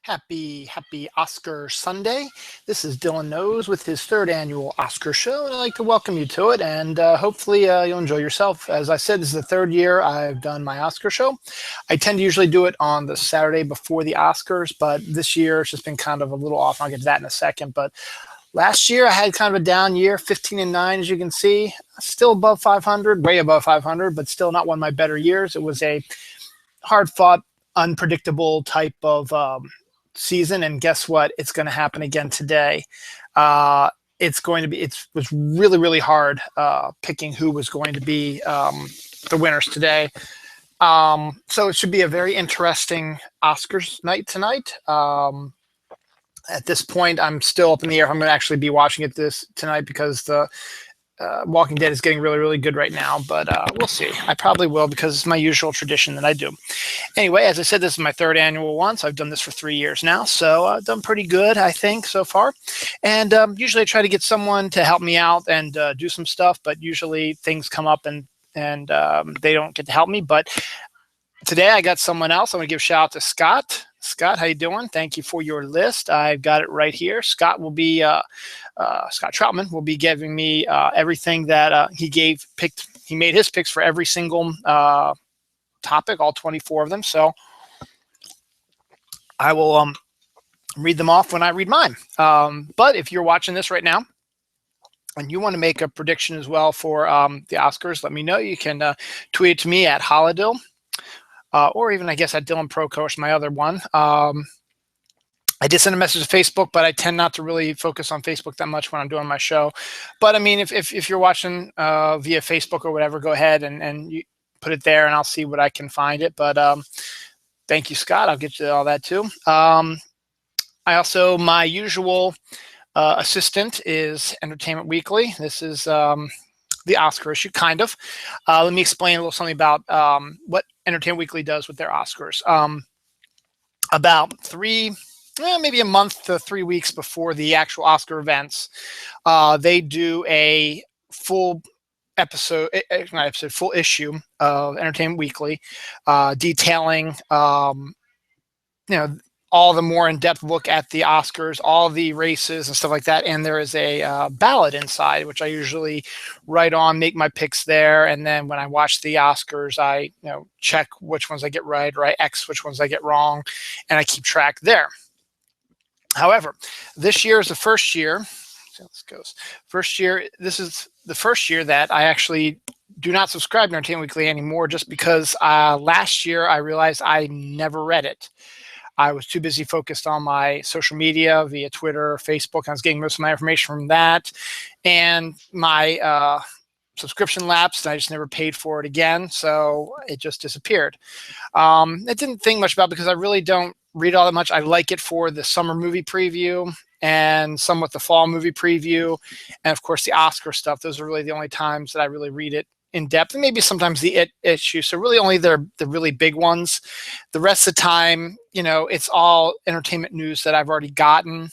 Happy Oscar Sunday. This is Dylan Knows with his third annual Oscar show, and I'd like to welcome you to it, and hopefully you'll enjoy yourself. As I said, this is the third year I've done my Oscar show. I tend to usually do it on the Saturday before the Oscars, but this year it's just been kind of a little off. I'll get to that in a second, but last year I had kind of a down year, 15-9, as you can see. Still above 500, way above 500, but still not one of my better years. It was a hard-fought, unpredictable type of season, and guess what? It's going to happen again today. It was really hard picking who was going to be the winners today. So it should be a very interesting Oscars night tonight. At this point, I'm still up in the air if I'm going to actually be watching it tonight because the Walking Dead is getting really good right now, but we'll see. I probably will because it's my usual tradition that I do. Anyway, as I said, this is my third annual one, so I've done this for 3 years now, so I've done pretty good, I think, so far. And usually I try to get someone to help me out and do some stuff, but usually things come up and they don't get to help me. But today I got someone else. I'm going to give a shout out to Scott. Scott, how you doing? Thank you for your list. I've got it right here. Scott will be Scott Troutman will be giving me everything that he made his picks for every single topic, all 24 of them. So I will read them off when I read mine. But if you're watching this right now and you want to make a prediction as well for the Oscars, let me know. You can tweet it to me at Holodill. Or even, I guess, at Dylan Prokosh, my other one. I did send a message to Facebook, but I tend not to really focus on Facebook that much when I'm doing my show. But, I mean, if you're watching via Facebook or whatever, go ahead and you put it there, and I'll see what I can find it. But thank you, Scott. I'll get you all that, too. My usual assistant is Entertainment Weekly. This is the Oscar issue, kind of. Let me explain a little something about what Entertainment Weekly does with their Oscars. About maybe a month to 3 weeks before the actual Oscar events, they do a full full issue of Entertainment Weekly, detailing, all the more in-depth look at the Oscars, all the races and stuff like that. And there is a ballot inside, which I usually write on, make my picks there. And then when I watch the Oscars, I check which ones I get right, or I X which ones I get wrong, and I keep track there. However, this year is the first year. This is the first year that I actually do not subscribe to Entertainment Weekly anymore, just because last year I realized I never read it. I was too busy focused on my social media via Twitter, Facebook. I was getting most of my information from that. And my subscription lapsed, and I just never paid for it again. So it just disappeared. I didn't think much about it because I really don't read all that much. I like it for the summer movie preview and somewhat the fall movie preview. And, of course, the Oscar stuff. Those are really the only times that I really read it in depth, and maybe sometimes the issue. So really only the really big ones. The rest of the time, it's all entertainment news that I've already gotten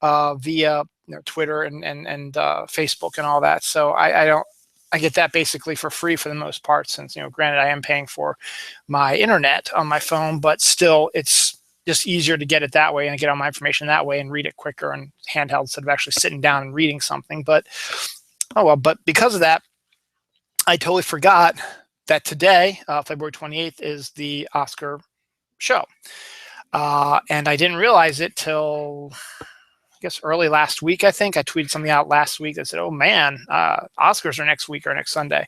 via Twitter and Facebook and all that. So I get that basically for free for the most part, since granted I am paying for my internet on my phone, but still it's just easier to get it that way and get all my information that way and read it quicker and handheld instead of actually sitting down and reading something. But oh well. But because of that, I totally forgot that today, February 28th, is the Oscar show. And I didn't realize it till, I guess, early last week, I think. I tweeted something out last week that said, oh, man, Oscars are next week or next Sunday.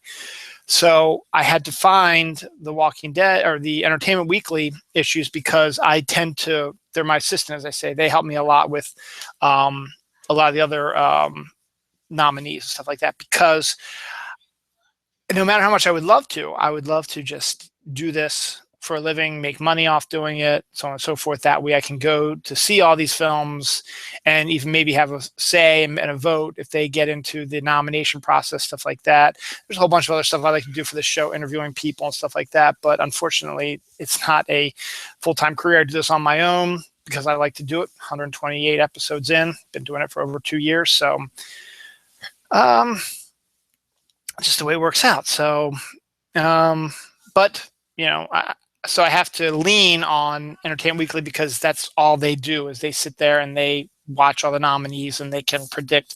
So I had to find the Walking Dead or the Entertainment Weekly issues because they're my assistant, as I say. They help me a lot with a lot of the other nominees and stuff like that, because no matter how much I would love to just do this for a living, make money off doing it, so on and so forth. That way I can go to see all these films and even maybe have a say and a vote if they get into the nomination process, stuff like that. There's a whole bunch of other stuff I like to do for the show, interviewing people and stuff like that. But unfortunately, it's not a full-time career. I do this on my own because I like to do it. 128 episodes in. Been doing it for over 2 years. So just the way it works out. So, but So I have to lean on Entertainment Weekly because that's all they do is they sit there and they watch all the nominees and they can predict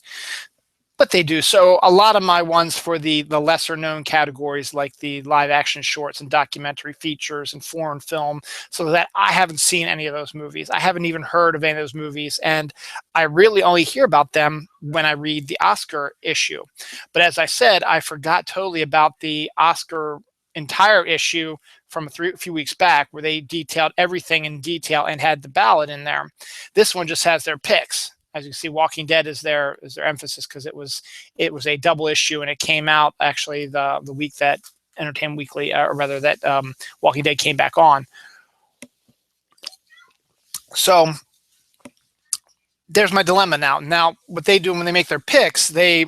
what they do. So a lot of my ones for the lesser known categories like the live action shorts and documentary features and foreign film, so that I haven't seen any of those movies. I haven't even heard of any of those movies. And I really only hear about them when I read the Oscar issue. But as I said, I forgot totally about the Oscar entire issue from a few weeks back where they detailed everything in detail and had the ballot in there. This one just has their picks. As you see, Walking Dead is their emphasis because it was a double issue and it came out actually the week that Entertainment Weekly, or rather that Walking Dead came back on. So there's my dilemma now. Now, what they do when they make their picks, they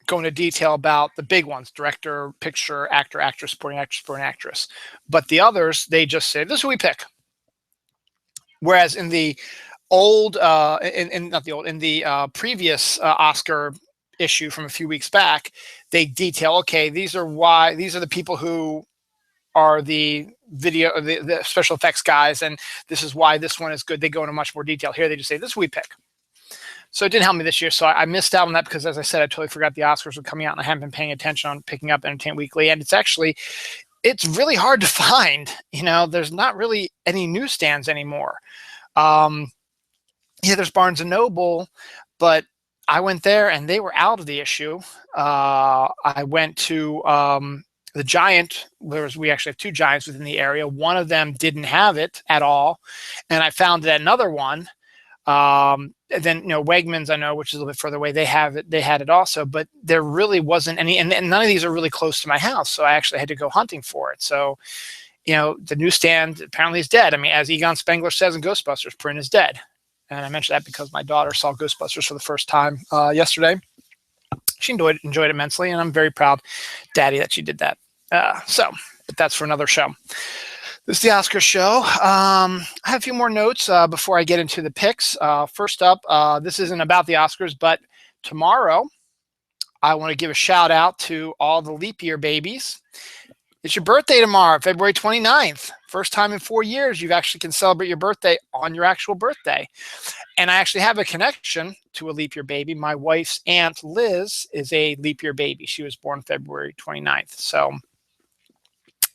go into detail about the big ones: director, picture, actor, actress, supporting actress. But the others, they just say, "This is who we pick." Whereas in the old, in the previous Oscar issue from a few weeks back, they detail, okay, these are the people who are the special effects guys, and this is why this one is good. They go into much more detail. Here they just say, this is what we pick. So it didn't help me this year. So I missed out on that because, as I said, I totally forgot the Oscars were coming out, and I haven't been paying attention on picking up Entertainment Weekly. And it's really hard to find. There's not really any newsstands anymore. Yeah, there's Barnes and Noble, but I went there and they were out of the issue. I went to the Giant. We actually have two Giants within the area. One of them didn't have it at all, and I found that another one. Then Wegmans, I know, which is a little bit further away, they have it. They had it also, but there really wasn't any, and none of these are really close to my house, so I actually had to go hunting for it. So, the newsstand apparently is dead. I mean, as Egon Spengler says in Ghostbusters, print is dead. And I mentioned that because my daughter saw Ghostbusters for the first time yesterday. She enjoyed it immensely, and I'm very proud, Daddy, that she did that. But that's for another show. This is the Oscar show. I have a few more notes before I get into the picks. First up, this isn't about the Oscars, but tomorrow I want to give a shout out to all the leap year babies. It's your birthday tomorrow, February 29th. First time in 4 years you actually can celebrate your birthday on your actual birthday. And I actually have a connection to a leap year baby. My wife's aunt, Liz, is a leap year baby. She was born February 29th. So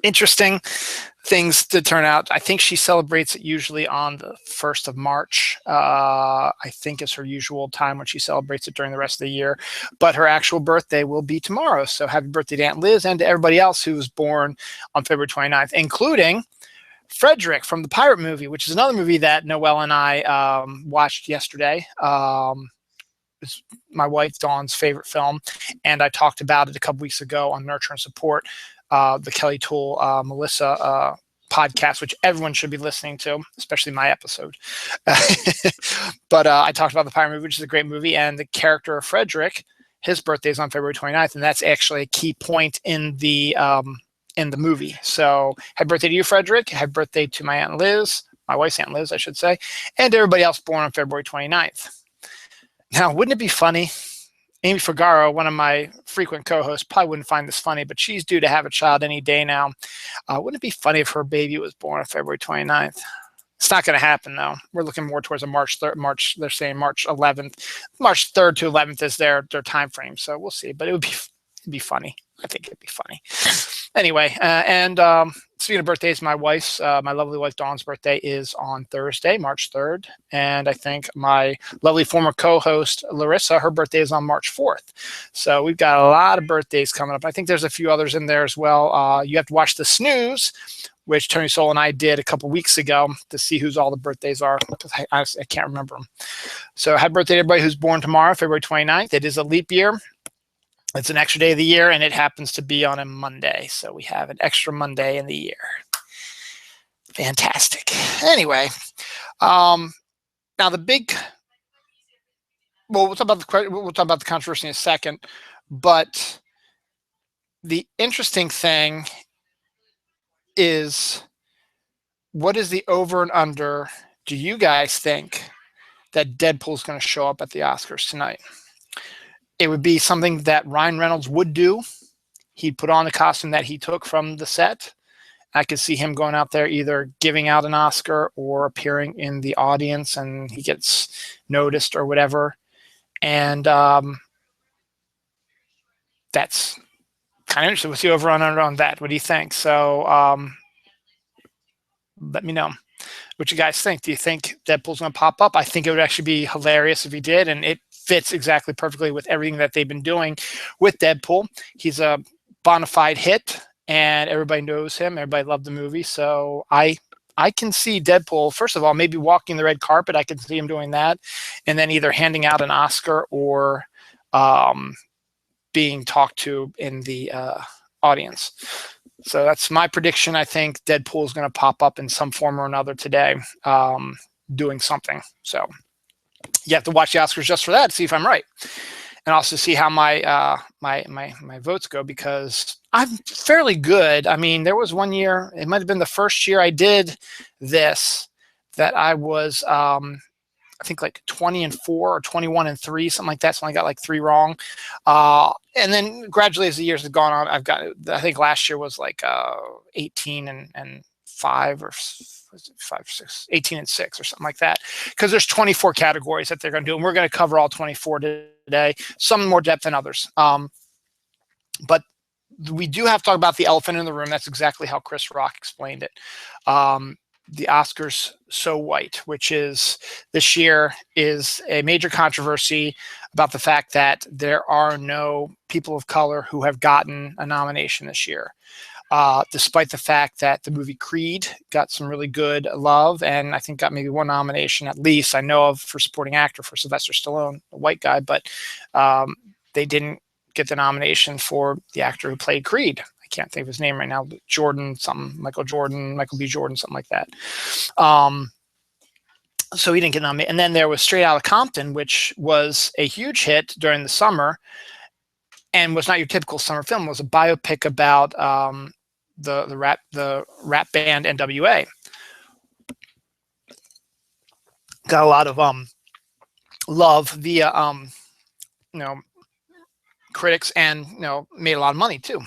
interesting things to turn out. I think she celebrates it usually on the 1st of March. I think is her usual time when she celebrates it during the rest of the year. But her actual birthday will be tomorrow. So happy birthday to Aunt Liz and to everybody else who was born on February 29th, including Frederick from the Pirate movie, which is another movie that Noelle and I watched yesterday. It's my wife Dawn's favorite film, and I talked about it a couple weeks ago on Nurture and Support, the Kelly Toole Melissa podcast, which everyone should be listening to, especially my episode. But I talked about the Pirate movie, which is a great movie, and the character of Frederick, his birthday is on February 29th, and that's actually a key point in the movie. So happy birthday to you, Frederick. Happy birthday to my Aunt Liz, my wife's Aunt Liz, I should say, and everybody else born on February 29th. Now, wouldn't it be funny? Amy Figaro, one of my frequent co-hosts, probably wouldn't find this funny, but she's due to have a child any day now. Wouldn't it be funny if her baby was born on February 29th? It's not going to happen, though. We're looking more towards a March 3rd, they're saying March 11th. March 3rd to 11th is their time frame, so we'll see. But it'd be funny. I think it'd be funny. Anyway, and speaking of birthdays, my lovely wife Dawn's birthday is on Thursday, March 3rd. And I think my lovely former co-host Larissa, her birthday is on March 4th. So we've got a lot of birthdays coming up. I think there's a few others in there as well. You have to watch the snooze, which Tony Soul and I did a couple weeks ago to see whose all the birthdays are, because I honestly can't remember them. So happy birthday to everybody who's born tomorrow, February 29th. It is a leap year. It's an extra day of the year, and it happens to be on a Monday. So we have an extra Monday in the year. Fantastic. Anyway, now we'll talk about the controversy in a second. But the interesting thing is, what is the over and under? Do you guys think that Deadpool's going to show up at the Oscars tonight? It would be something that Ryan Reynolds would do. He'd put on the costume that he took from the set. I could see him going out there either giving out an Oscar or appearing in the audience, and he gets noticed or whatever. And that's kind of interesting. What's the over on that? What do you think? So let me know what you guys think. Do you think Deadpool's going to pop up? I think it would actually be hilarious if he did, and it fits exactly perfectly with everything that they've been doing with Deadpool. He's a bona fide hit, and everybody knows him. Everybody loved the movie. So I can see Deadpool, first of all, maybe walking the red carpet. I can see him doing that, and then either handing out an Oscar or being talked to in the audience. So that's my prediction. I think Deadpool is going to pop up in some form or another today, doing something. So you have to watch the Oscars just for that, see if I'm right, and also see how my my votes go, because I'm fairly good. I mean, there was one year, it might have been the first year I did this, that I was I think like 20-4 or 21-3, something like that. So I got like 3 wrong. And then gradually as the years have gone on, I've got, I think last year was like 18-5 or 18-6 or something like that. Because there's 24 categories that they're going to do, and we're going to cover all 24 today. Some more depth than others. But we do have to talk about the elephant in the room. That's exactly how Chris Rock explained it. The Oscars So White, which is this year is a major controversy about the fact that there are no people of color who have gotten a nomination this year, despite the fact that the movie Creed got some really good love, and I think got maybe 1 nomination at least I know of for supporting actor for Sylvester Stallone, a white guy, but they didn't get the nomination for the actor who played Creed. I can't think of his name right now, but Jordan, something, Michael B. Jordan, something like that. So he didn't get nominated. And then there was Straight Outta Compton, which was a huge hit during the summer and was not your typical summer film. It was a biopic about the rap band NWA. Got a lot of love via critics, and made a lot of money too.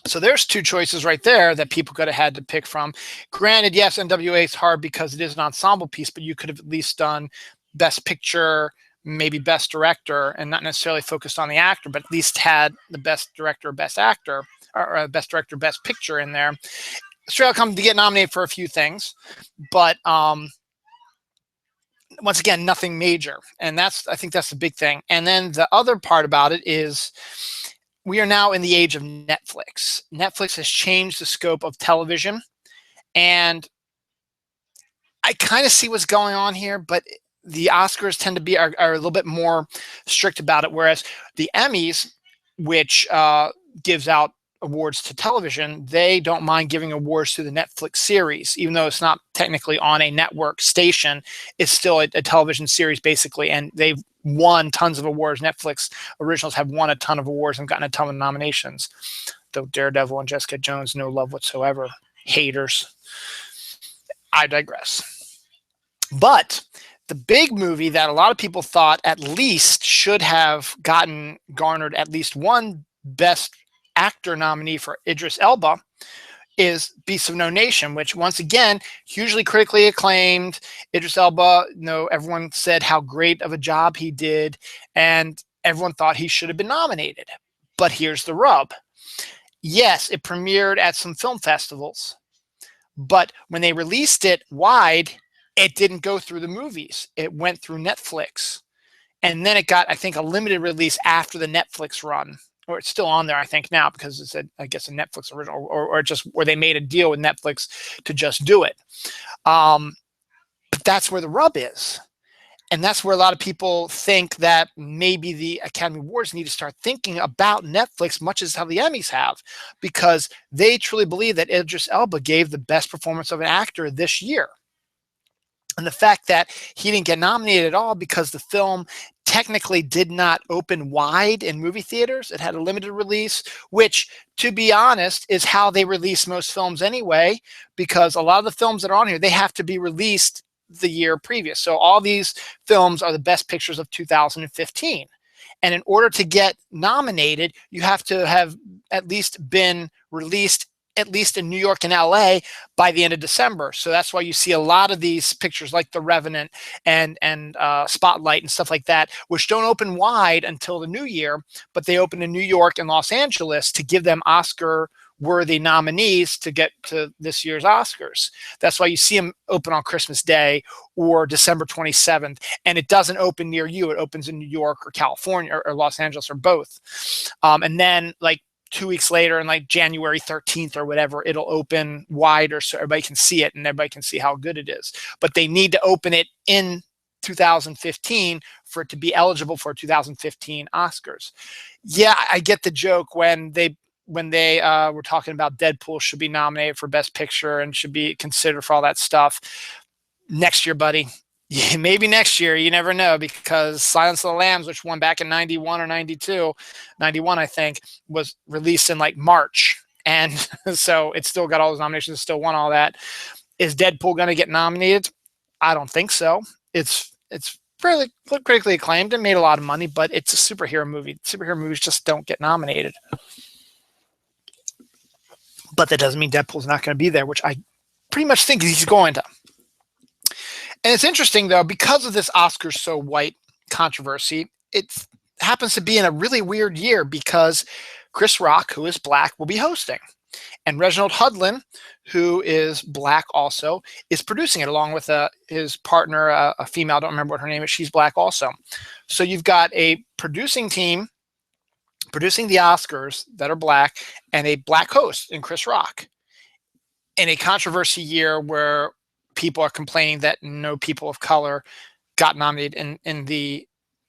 So there's 2 choices right there that people could have had to pick from. Granted, yes, NWA is hard because it is an ensemble piece, but you could have at least done Best Picture, maybe Best Director, and not necessarily focused on the actor, but at least had the Best Director, Best Actor, or Best Director, Best Picture in there. Straight Outta Compton to get nominated for a few things, but once again, nothing major. And I think that's the big thing. And then the other part about it is, we are now in the age of Netflix. Netflix has changed the scope of television, and I kind of see what's going on here, but the Oscars tend to be are a little bit more strict about it, whereas the Emmys, which gives out awards to television, they don't mind giving awards to the Netflix series, even though it's not technically on a network station. It's still a television series basically, and they've won tons of awards. Netflix originals have won a ton of awards and gotten a ton of nominations, though Daredevil and Jessica Jones, no love whatsoever. Haters. I digress. But the big movie that a lot of people thought at least should have garnered at least 1 Best Actor nominee for Idris Elba is Beasts of No Nation, which once again, hugely critically acclaimed. Idris Elba, everyone said how great of a job he did, and everyone thought he should have been nominated. But here's the rub. Yes, it premiered at some film festivals, but when they released it wide, it didn't go through the movies. It went through Netflix. And then it got, I think, a limited release after the Netflix run. Or it's still on there, I think, now, because it's I guess a Netflix original, or just where they made a deal with Netflix to just do it. But that's where the rub is. And that's where a lot of people think that maybe the Academy Awards need to start thinking about Netflix, much as how the Emmys have, because they truly believe that Idris Elba gave the best performance of an actor this year. And the fact that he didn't get nominated at all because the film technically did not open wide in movie theaters. It had a limited release, which, to be honest, is how they release most films anyway, because a lot of the films that are on here, they have to be released the year previous. So all these films are the best pictures of 2015. And in order to get nominated, you have to have at least been released at least in New York and LA, by the end of December. So that's why you see a lot of these pictures like The Revenant and Spotlight and stuff like that, which don't open wide until the new year, but they open in New York and Los Angeles to give them Oscar worthy nominees to get to this year's Oscars. That's why you see them open on Christmas Day or December 27th, and it doesn't open near you. It opens in New York or California or Los Angeles or both. And then like 2 weeks later, and like January 13th or whatever, it'll open wider so everybody can see it and everybody can see how good it is. But they need to open it in 2015 for it to be eligible for 2015 Oscars. Yeah, I get the joke when they were talking about Deadpool should be nominated for Best Picture and should be considered for all that stuff. Next year, buddy. Yeah, maybe next year. You never know, because Silence of the Lambs, which won back in 91 or 92, 91, I think, was released in like March. And so it's still got all those nominations, still won all that. Is Deadpool going to get nominated? I don't think so. It's fairly critically acclaimed and made a lot of money, but it's a superhero movie. Superhero movies just don't get nominated. But that doesn't mean Deadpool's not going to be there, which I pretty much think he's going to. And it's interesting, though, because of this Oscars So White controversy, it happens to be in a really weird year because Chris Rock, who is black, will be hosting. And Reginald Hudlin, who is black also, is producing it along with his partner, a female, I don't remember what her name is, she's black also. So you've got a producing team producing the Oscars that are black and a black host in Chris Rock in a controversy year where people are complaining that no people of color got nominated in the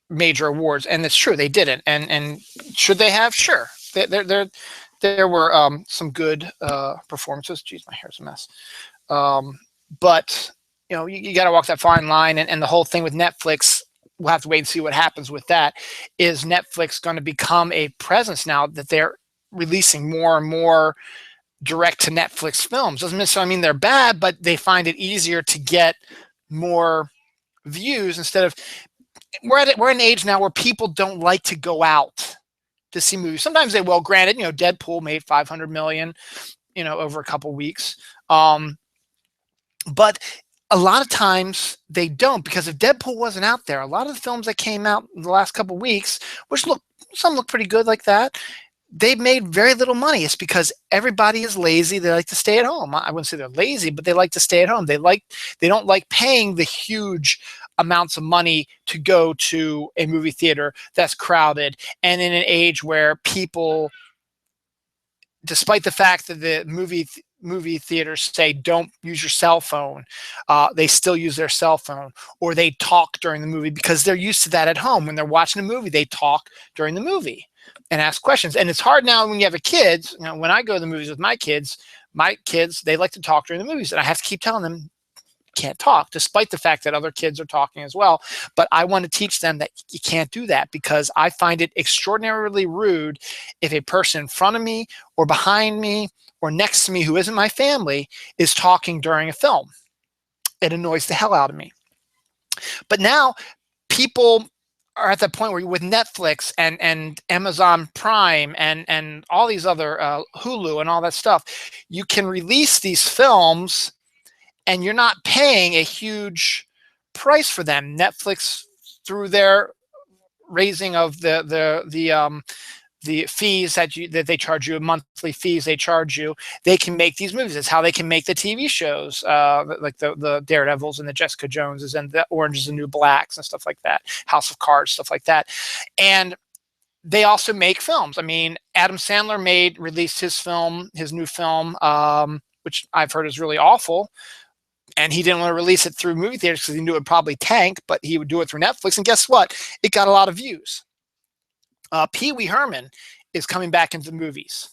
major awards. And it's true, they didn't. And should they have? Sure. There were some good performances. Geez, my hair's a mess. But, you know, you got to walk that fine line. And the whole thing with Netflix, we'll have to wait and see what happens with that. Is Netflix going to become a presence now that they're releasing more and more direct to Netflix films? Doesn't necessarily mean they're bad, but they find it easier to get more views instead of we're at an age now where people don't like to go out to see movies. Sometimes they will. Granted, you know, Deadpool made $500 million, you know, over a couple weeks. But a lot of times they don't, because if Deadpool wasn't out there, a lot of the films that came out in the last couple of weeks, which some look pretty good like that, they've made very little money. It's because everybody is lazy. They like to stay at home. I wouldn't say they're lazy, but they like to stay at home. They don't like paying the huge amounts of money to go to a movie theater that's crowded. And in an age where people, despite the fact that the movie theaters say don't use your cell phone, they still use their cell phone, or they talk during the movie because they're used to that at home. When they're watching a movie, they talk during the movie and ask questions. And it's hard now when you have a kid. You know, when I go to the movies with my kids, they like to talk during the movies, and I have to keep telling them can't talk, despite the fact that other kids are talking as well. But I want to teach them that you can't do that, because I find it extraordinarily rude if a person in front of me or behind me or next to me who isn't my family is talking during a film. It annoys the hell out of me. But now people are at that point where with Netflix and Amazon Prime and all these other Hulu and all that stuff, you can release these films and you're not paying a huge price for them. Netflix, through their raising of the fees that they charge you, monthly fees they charge you, they can make these movies. It's how they can make the TV shows, like the Daredevils and the Jessica Joneses and the Orange is the New Blacks and stuff like that, House of Cards, stuff like that. And they also make films. I mean, Adam Sandler released his new film, which I've heard is really awful. And he didn't want to release it through movie theaters because he knew it would probably tank, but he would do it through Netflix. And guess what? It got a lot of views. Pee Wee Herman is coming back into the movies,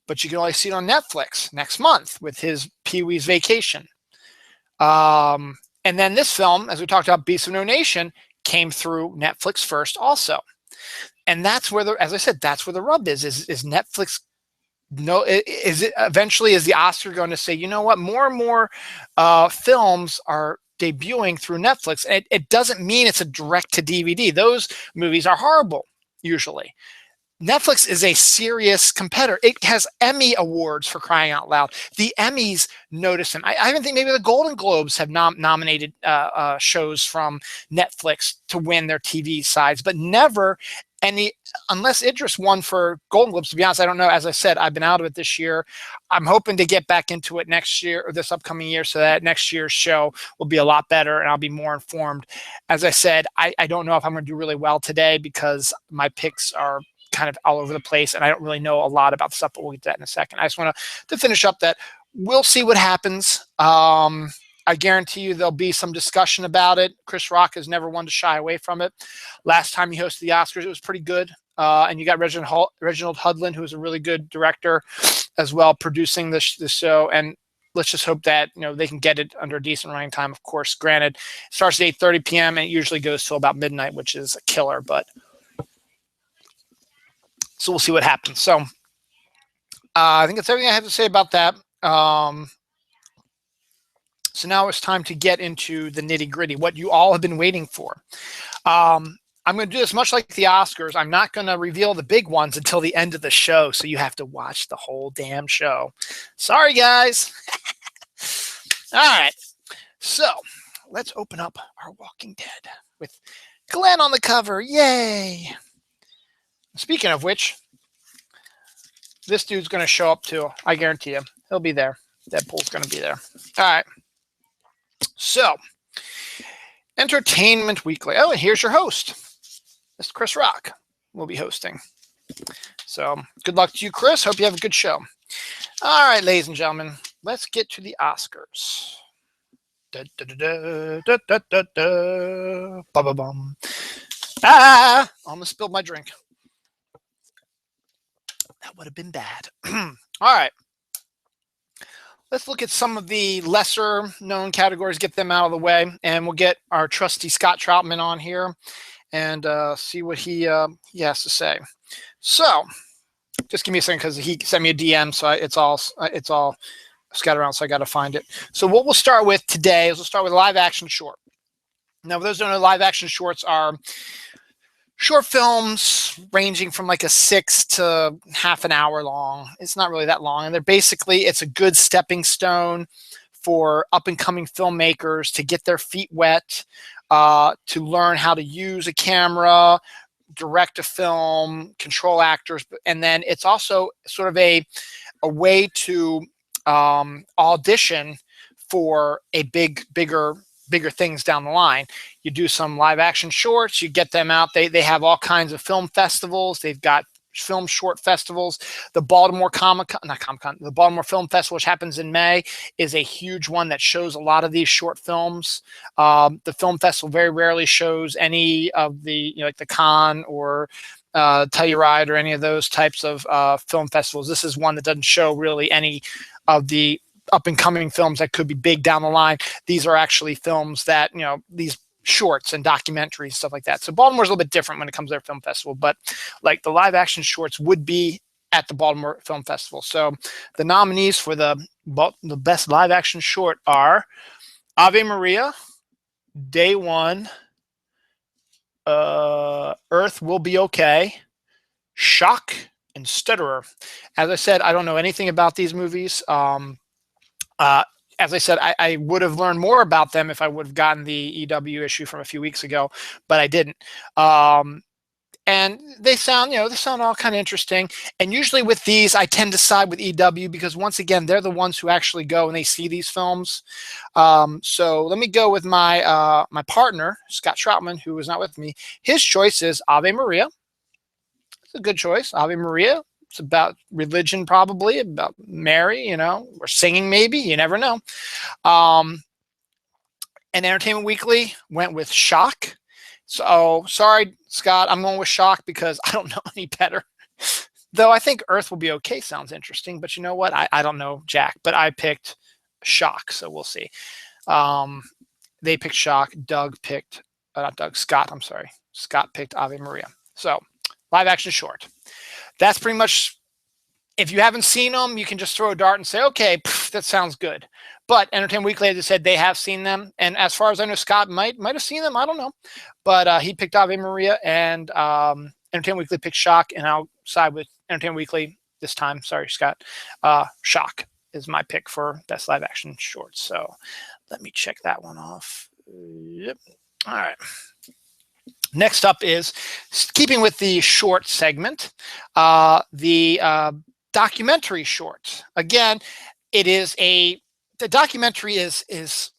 but you can only see it on Netflix next month with his Pee Wee's Vacation. And then this film, as we talked about, Beasts of No Nation, came through Netflix first also. And that's where as I said, that's where the rub is Netflix. No, is it eventually, is the Oscar going to say, you know what, more and more films are debuting through Netflix? It doesn't mean it's a direct to DVD. Those movies are horrible usually. Netflix is a serious competitor. It has Emmy awards, for crying out loud. The Emmys notice them. I even think maybe the Golden Globes have nominated shows from Netflix to win their TV sides, but never any, unless Idris won for Golden Globes. To be honest, I don't know. As I said, I've been out of it this year. I'm hoping to get back into it next year or this upcoming year, so that next year's show will be a lot better and I'll be more informed. As I said, I don't know if I'm going to do really well today because my picks are kind of all over the place and I don't really know a lot about the stuff, but we'll get to that in a second. I just want to finish up that we'll see what happens. I guarantee you there'll be some discussion about it. Chris Rock has never one to shy away from it. Last time he hosted the Oscars, it was pretty good. And you got Reginald Hudlin, who's a really good director as well, producing this show. And let's just hope that they can get it under a decent running time. Of course, granted, it starts at 8:30 p.m. and it usually goes till about midnight, which is a killer. But so we'll see what happens. So I think that's everything I have to say about that. So now it's time to get into the nitty gritty, what you all have been waiting for. I'm going to do this much like the Oscars. I'm not going to reveal the big ones until the end of the show, so you have to watch the whole damn show. Sorry, guys. All right. So let's open up our Walking Dead with Glenn on the cover. Yay. Speaking of which, this dude's going to show up too. I guarantee you. He'll be there. Deadpool's going to be there. All right. So, Entertainment Weekly. Oh, and here's your host. Mr. Chris Rock will be hosting. So, good luck to you, Chris. Hope you have a good show. All right, ladies and gentlemen, let's get to the Oscars. Da, da, da, da, da, da, da, ba, ba, bum. Ah! Almost spilled my drink. That would have been bad. All right. Let's look at some of the lesser known categories, get them out of the way, and we'll get our trusty Scott Troutman on here and see what he has to say. So just give me a second because he sent me a DM, so it's all scattered around, so I got to find it. So what we'll start with today is we'll start with a live action short. Now, for those who don't know, live action shorts are short films ranging from like a 6 to half an hour long. It's not really that long. And it's a good stepping stone for up and coming filmmakers to get their feet wet, to learn how to use a camera, direct a film, control actors. And then it's also sort of a way to audition for a bigger things down the line. You do some live action shorts, you get them out. They have all kinds of film festivals. They've got film short festivals. The Baltimore the Baltimore Film Festival, which happens in May, is a huge one that shows a lot of these short films. The film festival very rarely shows any of the, like the Cannes or Telluride or any of those types of film festivals. This is one that doesn't show really any of the up and coming films that could be big down the line. These are actually films that, these shorts and documentaries, stuff like that. So Baltimore's a little bit different when it comes to their film festival, but like the live action shorts would be at the Baltimore Film Festival. So the nominees for the best live action short are Ave Maria, Day One, Earth Will Be Okay, Shock, and Stutterer. As I said, I don't know anything about these movies. As I said, I would have learned more about them if I would have gotten the EW issue from a few weeks ago, but I didn't. And they sound all kind of interesting. And usually with these, I tend to side with EW because once again, they're the ones who actually go and they see these films. So let me go with my partner, Scott Troutman, who is not with me. His choice is Ave Maria. It's a good choice, Ave Maria. It's about religion, probably about Mary, or singing, maybe. You never know. And Entertainment Weekly went with Shock. So sorry, Scott, I'm going with Shock because I don't know any better. Though I think Earth Will Be Okay sounds interesting, but you know what? I don't know Jack, but I picked Shock, so we'll see. They picked Shock. Scott, I'm sorry. Scott picked Ave Maria. So live action short. That's pretty much, if you haven't seen them, you can just throw a dart and say, okay, that sounds good. But Entertainment Weekly, as I said, they have seen them. And as far as I know, Scott might have seen them. I don't know. But he picked Ave Maria. And Entertainment Weekly picked Shock, and I'll side with Entertainment Weekly this time. Sorry, Scott. Shock is my pick for best live action shorts. So let me check that one off. Yep. All right. Next up is, keeping with the short segment, the documentary short. Again, the documentary is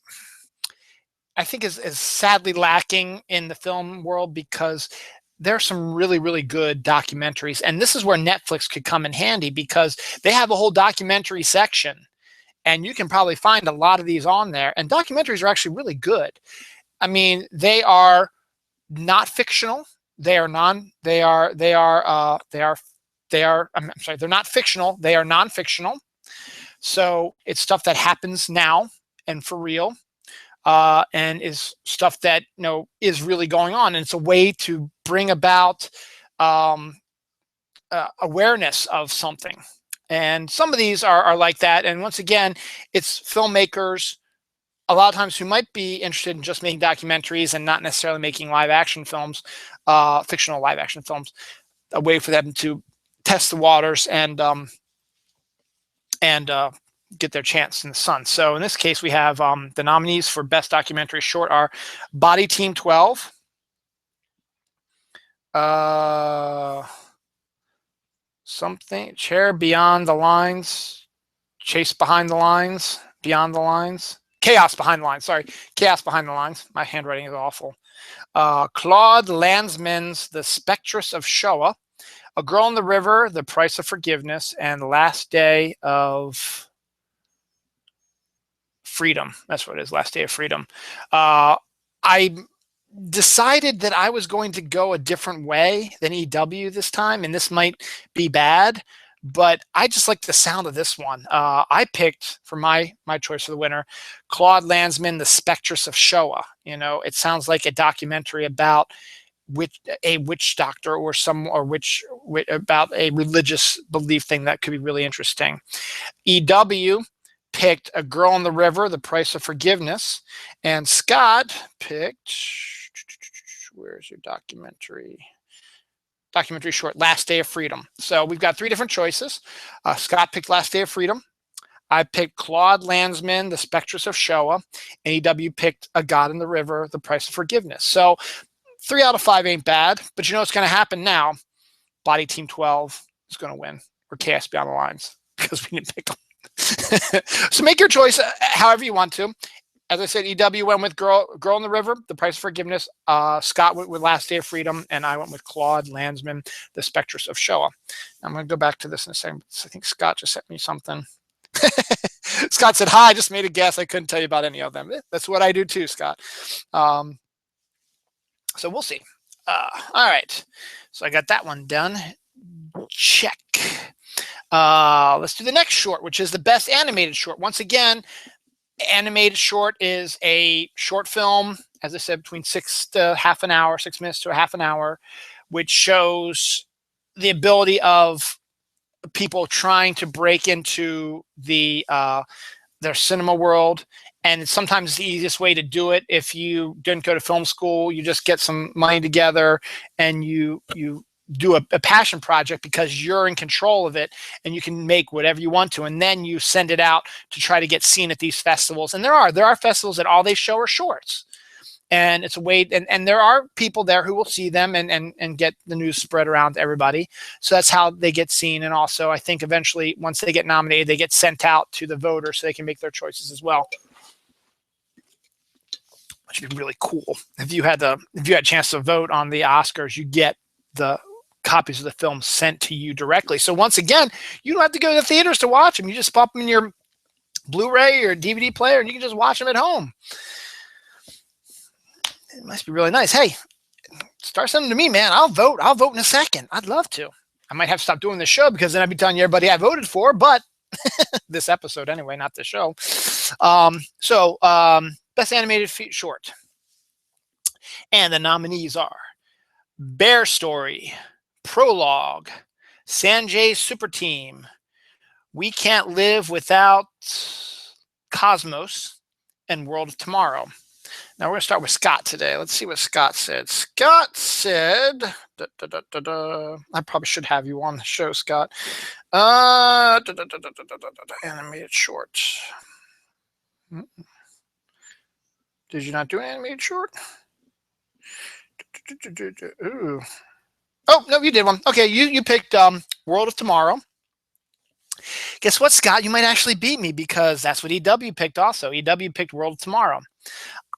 I think is sadly lacking in the film world, because there are some really, really good documentaries. And this is where Netflix could come in handy, because they have a whole documentary section. And you can probably find a lot of these on there. And documentaries are actually really good. I mean, they are not fictional. They're not fictional. They are non-fictional. So it's stuff that happens now and for real. And is stuff that is really going on, and it's a way to bring about awareness of something. And some of these are like that. And once again, it's filmmakers a lot of times who might be interested in just making documentaries and not necessarily making live action films, fictional live action films, a way for them to test the waters and get their chance in the sun. So in this case, we have the nominees for Best Documentary Short are Body Team 12, Chair Beyond the Lines, Chase Behind the Lines, Beyond the Lines, Chaos Behind the Lines, sorry, Chaos Behind the Lines. My handwriting is awful. Claude Lanzmann's The Spectress of Shoah, A Girl in the River, The Price of Forgiveness, and Last Day of Freedom. That's what it is, Last Day of Freedom. I decided that I was going to go a different way than EW this time, and this might be bad, but I just like the sound of this one. I picked, for my choice for the winner, Claude Lanzmann, The Spectress of Shoah. It sounds like a documentary about a witch doctor or about a religious belief thing that could be really interesting. EW picked A Girl in the River, The Price of Forgiveness, and Scott picked, where's your documentary short, Last Day of Freedom. So we've got three different choices. Scott picked Last Day of Freedom. I picked Claude Lanzmann, The Spectress of Shoah, and EW picked A God in the River, The Price of Forgiveness. So 3 out of 5 ain't bad, but you know what's going to happen now? Body Team 12 is going to win, or Chaos Beyond the Lines, because we didn't pick them. So make your choice however you want to. As I said, EW went with Girl in the River, The Price of Forgiveness. Scott went with Last Day of Freedom, and I went with Claude Lanzmann, The Spectress of Shoah. I'm going to go back to this in a second. I think Scott just sent me something. Scott said, hi, I just made a guess. I couldn't tell you about any of them. That's what I do too, Scott. So we'll see. All right. So I got that one done. Check. Let's do the next short, which is the Best Animated Short. Once again, animated short is a short film, as I said, between 6 minutes to a half an hour, which shows the ability of people trying to break into their cinema world. And sometimes it's the easiest way to do it. If you didn't go to film school, you just get some money together and you do a passion project, because you're in control of it and you can make whatever you want to, and then you send it out to try to get seen at these festivals. And there are festivals that all they show are shorts, and it's a way, and there are people there who will see them and get the news spread around to everybody. So that's how they get seen. And also, I think eventually, once they get nominated, they get sent out to the voters so they can make their choices as well, which would be really cool. If you had a chance to vote on the Oscars, you get the copies of the film sent to you directly. So once again, you don't have to go to the theaters to watch them. You just pop them in your Blu-ray or DVD player, and you can just watch them at home. It must be really nice. Hey, start sending them to me, man. I'll vote in a second. I'd love to. I might have to stop doing the show, because then I'd be telling you everybody I voted for, but this episode anyway, not the show. Best Animated Short. And the nominees are Bear Story, Prologue, Sanjay's Super Team, We Can't Live Without Cosmos, and World of Tomorrow. Now we're going to start with Scott today. Let's see what Scott said. Scott said, I probably should have you on the show, Scott. Animated shorts. Did you not do an animated short? Ooh. Oh, no, you did one. Okay, you picked World of Tomorrow. Guess what, Scott? You might actually beat me because that's what EW picked also. EW picked World of Tomorrow.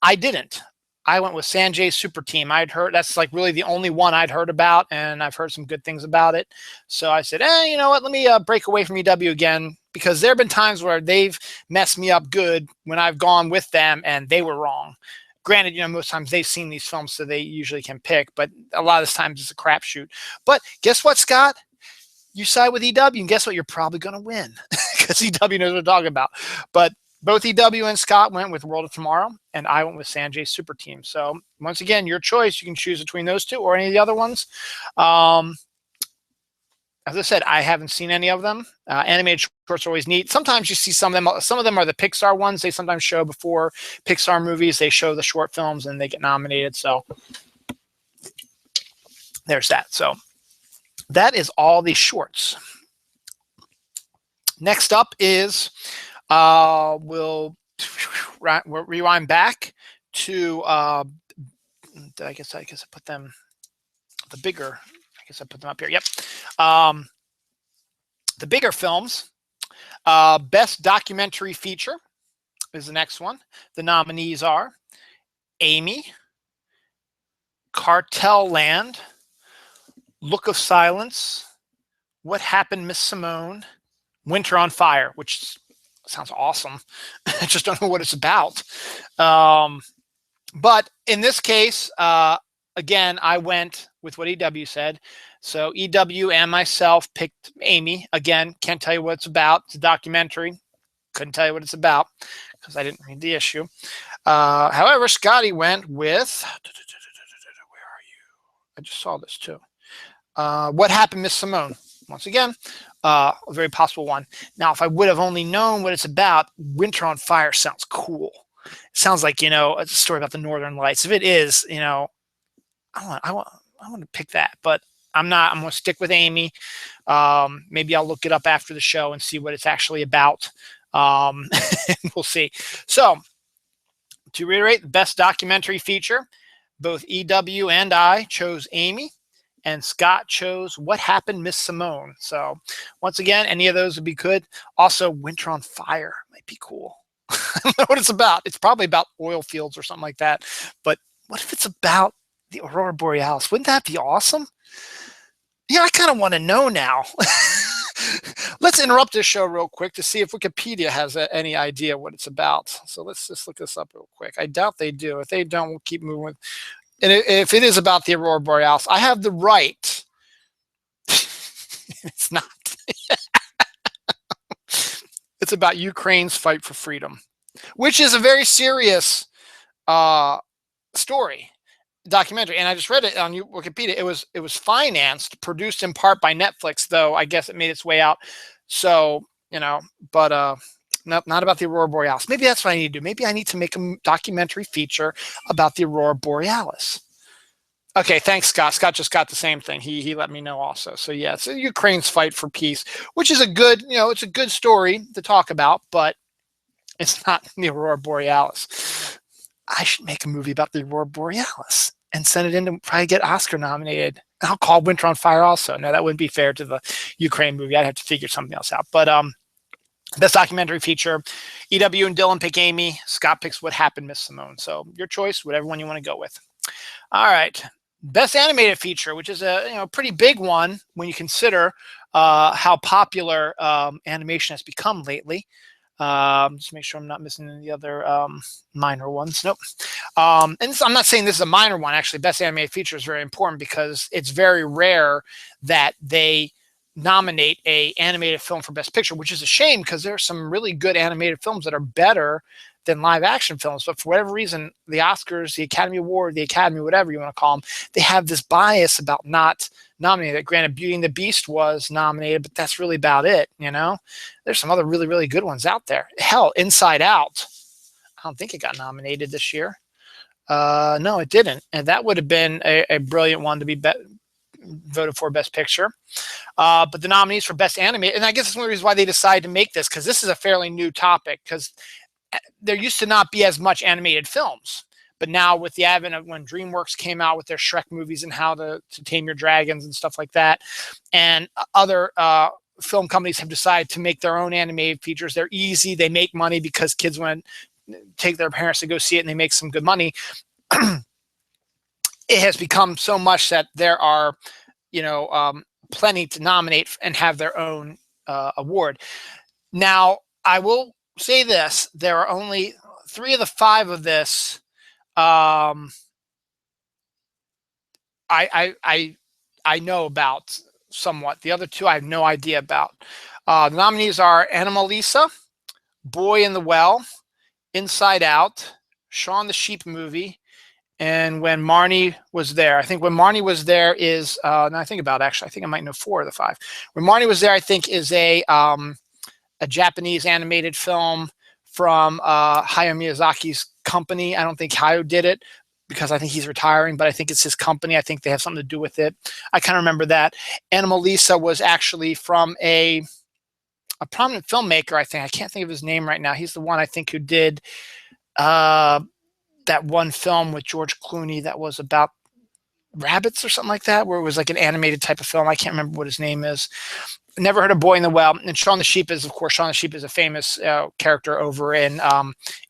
I didn't. I went with Sanjay's Super Team. I'd heard that's like really the only one I'd heard about, and I've heard some good things about it. So I said, you know what? Let me break away from EW again, because there have been times where they've messed me up good when I've gone with them and they were wrong. Granted, you know, most times they've seen these films, so they usually can pick, but a lot of times it's a crapshoot. But guess what, Scott? You side with EW, and guess what? You're probably going to win because EW knows what I'm talking about. But both EW and Scott went with World of Tomorrow, and I went with Sanjay's Super Team. So once again, your choice. You can choose between those two or any of the other ones. As I said, I haven't seen any of them. Animated shorts are always neat. Sometimes you see some of them. Some of them are the Pixar ones. They sometimes show before Pixar movies. They show the short films and they get nominated. So there's that. So that is all the shorts. Next up is we'll rewind back to I guess I put them the bigger. I guess I put them up here. Yep. The bigger films. Best documentary feature is the next one. The nominees are Amy, Cartel Land, Look of Silence, What Happened, Miss Simone, Winter on Fire, which sounds awesome. I just don't know what it's about. But in this case, again, I went with what EW said. So EW and myself picked Amy. Again, can't tell you what it's about. It's a documentary. Couldn't tell you what it's about because I didn't read the issue. However, Scotty went with, where are you? I just saw this too. What Happened, Miss Simone? Once again, a very possible one. Now, if I would have only known what it's about, Winter on Fire sounds cool. It sounds like, you know, it's a story about the Northern Lights. If it is, you know, I want to pick that, but I'm not. I'm going to stick with Amy. Maybe I'll look it up after the show and see what it's actually about. We'll see. So, to reiterate, the best documentary feature, both EW and I chose Amy, and Scott chose What Happened, Miss Simone. So, once again, any of those would be good. Also, Winter on Fire might be cool. I don't know what it's about. It's probably about oil fields or something like that. But what if it's about the Aurora Borealis? Wouldn't that be awesome? Yeah, I kind of want to know now. Let's interrupt this show real quick to see if Wikipedia has any idea what it's about. So let's just look this up real quick. I doubt they do. If they don't, we'll keep moving. And if it is about the Aurora Borealis, I have the right. It's not. It's about Ukraine's fight for freedom, which is a very serious story. Documentary, and I just read it on Wikipedia. It was financed, produced in part by Netflix, though I guess it made its way out. So, you know, but not about the Aurora Borealis. Maybe that's what I need to do. Maybe I need to make a documentary feature about the Aurora Borealis. Okay, thanks, Scott. Scott just got the same thing. He let me know also. So yeah, it's Ukraine's fight for peace, which is a good, you know, it's a good story to talk about, but it's not the Aurora Borealis. I should make a movie about the Aurora Borealis and send it in to probably get Oscar nominated. I'll call Winter on Fire also. No, that wouldn't be fair to the Ukraine movie. I'd have to figure something else out. But best documentary feature, EW and Dylan pick Amy. Scott picks What Happened, Miss Simone. So your choice, whatever one you want to go with. All right. Best animated feature, which is a pretty big one when you consider how popular animation has become lately. Just make sure I'm not missing any other minor ones. Nope. And I'm not saying this is a minor one. Actually, best animated feature is very important because it's very rare that they nominate a animated film for best picture, which is a shame because there are some really good animated films that are better than live action films. But for whatever reason, the Oscars, the Academy Award, the Academy, whatever you want to call them, they have this bias about not nominated. Granted, Beauty and the Beast was nominated, but that's really about it. You know, there's some other really good ones out there. Hell, Inside Out, I don't think it got nominated this year. No, it didn't, and that would have been a brilliant one to be voted for Best Picture. But the nominees for Best Animated, and I guess that's one of the reasons why they decided to make this, because this is a fairly new topic, because there used to not be as much animated films. But now with the advent of when DreamWorks came out with their Shrek movies and How to Tame Your Dragons and stuff like that, and other film companies have decided to make their own animated features. They're easy. They make money because kids want to take their parents to go see it, and they make some good money. It has become so much that there are, plenty to nominate and have their own award. Now, I will say this: there are only 3 of the 5 of this. I know about somewhat. The other 2 I have no idea about. The nominees are Anomalisa, Boy in the Well, Inside Out, Shaun the Sheep movie, and When Marnie Was There. I think When Marnie Was There is, now I think about it, actually, I think I might know 4 of the 5. When Marnie Was There, I think, is a Japanese animated film from Hayao Miyazaki's company. I don't think Hayao did it because I think he's retiring, but I think it's his company. I think they have something to do with it. I kind of remember that. Anomalisa was actually from a prominent filmmaker, I think. I can't think of his name right now. He's the one, I think, who did that one film with George Clooney that was about rabbits or something like that, where it was like an animated type of film. I can't remember what his name is. Never heard of Boy in the Well. And Shaun the Sheep is, of course, Shaun the Sheep is a famous character over in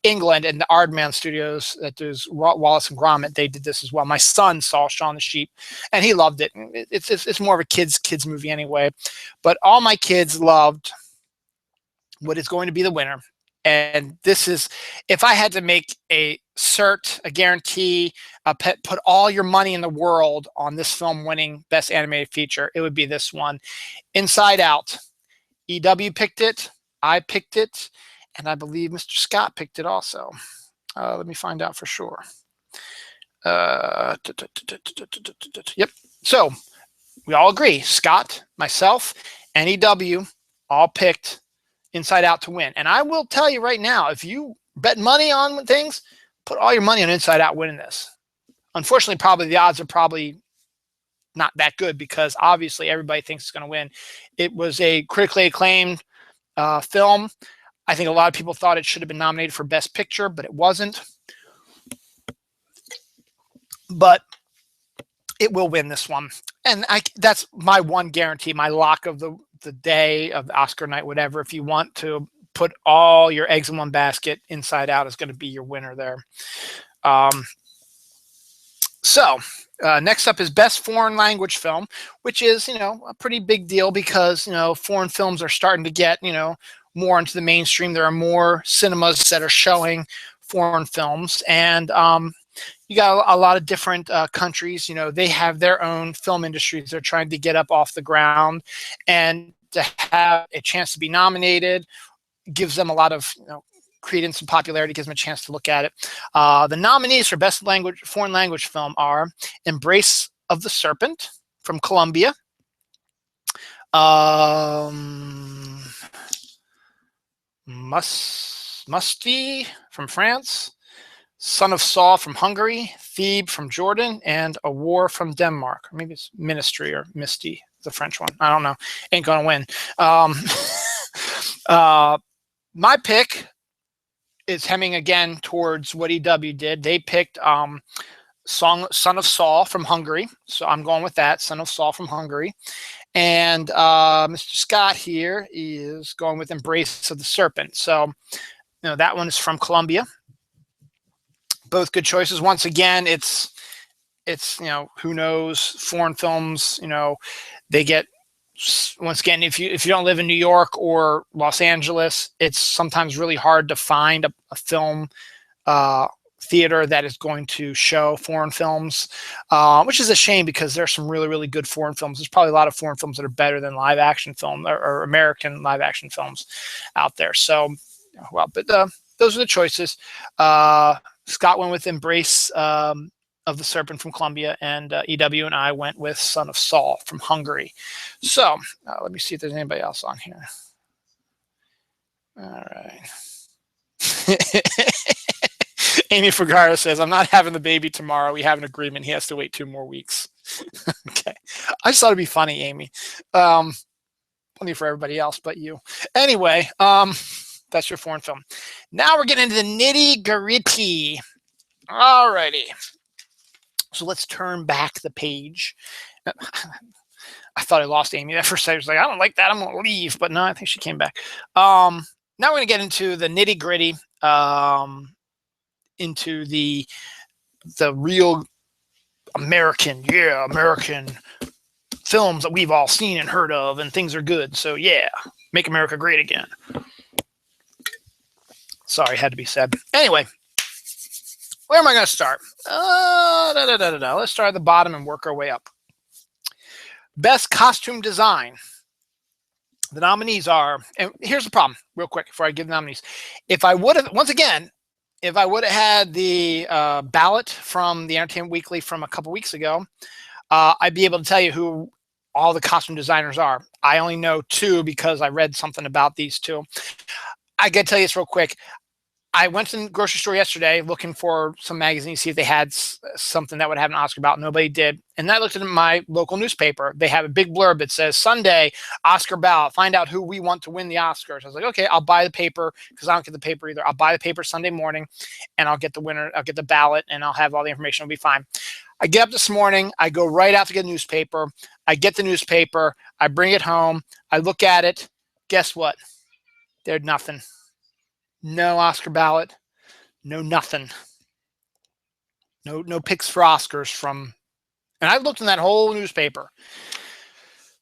England, and the Aardman Studios that does Wallace and Gromit. They did this as well. My son saw Shaun the Sheep, and he loved it. It's more of a kids movie anyway, but all my kids loved what is going to be the winner. And this is, if I had to make a cert, a guarantee, put all your money in the world on this film winning Best Animated Feature, it would be this one, Inside Out. EW picked it, I picked it, and I believe Mr. Scott picked it also. Let me find out for sure. Yep. So we all agree. Scott, myself, and EW all picked Inside Out to win. And I will tell you right now, if you bet money on things, put all your money on Inside Out winning this. Unfortunately, probably the odds are probably not that good because obviously everybody thinks it's going to win. It was a critically acclaimed film. I think a lot of people thought it should have been nominated for Best Picture, but it wasn't. But it will win this one. And that's my one guarantee, my lock of the day of the Oscar night, whatever. If you want to put all your eggs in one basket, Inside Out is going to be your winner there. Next up is Best Foreign Language Film, which is, a pretty big deal because, foreign films are starting to get, more into the mainstream. There are more cinemas that are showing foreign films, and you got a lot of different countries. They have their own film industries they're trying to get up off the ground, and to have a chance to be nominated gives them a lot of credence and popularity, gives them a chance to look at it. The nominees for Best Foreign Language Film are Embrace of the Serpent from Colombia, Musty from France, Son of Saul from Hungary, Thebe from Jordan, and A War from Denmark. Or maybe it's Ministry or Misty, the French one. I don't know. Ain't gonna win. My pick is hemming again towards what EW did. They picked Son of Saul from Hungary. So I'm going with that, Son of Saul from Hungary. And Mr. Scott here is going with Embrace of the Serpent. So, that one is from Colombia. Both good choices. Once again, it's who knows, foreign films, they get, once again, if you don't live in New York or Los Angeles, it's sometimes really hard to find a film theater that is going to show foreign films, which is a shame because there's some really, really good foreign films. There's probably a lot of foreign films that are better than live action film or American live action films out there. So, but those are the choices. Scott went with Embrace of the Serpent from Colombia, and EW and I went with Son of Saul from Hungary. So let me see if there's anybody else on here. All right. Amy Fugara says, I'm not having the baby tomorrow. We have an agreement. He has to wait 2 more weeks. Okay. I just thought it'd be funny, Amy. Funny for everybody else but you. Anyway, that's your foreign film. Now we're getting into the nitty-gritty. All righty. So let's turn back the page. I thought I lost Amy. At first I was like, I don't like that. I'm going to leave. But no, I think she came back. Now we're going to get into the nitty-gritty, into the real American films that we've all seen and heard of, and things are good. So yeah, make America great again. Sorry, had to be said. Anyway, where am I going to start? Let's start at the bottom and work our way up. Best costume design. The nominees are, and here's the problem, real quick, before I give the nominees. If I would have, once again, if I would have had the ballot from the Entertainment Weekly from a couple weeks ago, I'd be able to tell you who all the costume designers are. I only know 2 because I read something about these 2. I got to tell you this real quick. I went to the grocery store yesterday looking for some magazines, see if they had something that would have an Oscar ballot. Nobody did. And I looked at my local newspaper. They have a big blurb that says, Sunday, Oscar ballot. Find out who we want to win the Oscars. I was like, okay, I'll buy the paper because I don't get the paper either. I'll buy the paper Sunday morning and I'll get the winner. I'll get the ballot and I'll have all the information. It'll be fine. I get up this morning. I go right out to get a newspaper. I get the newspaper. I bring it home. I look at it. Guess what? There's nothing. No Oscar ballot, no nothing. No picks for Oscars from, and I looked in that whole newspaper.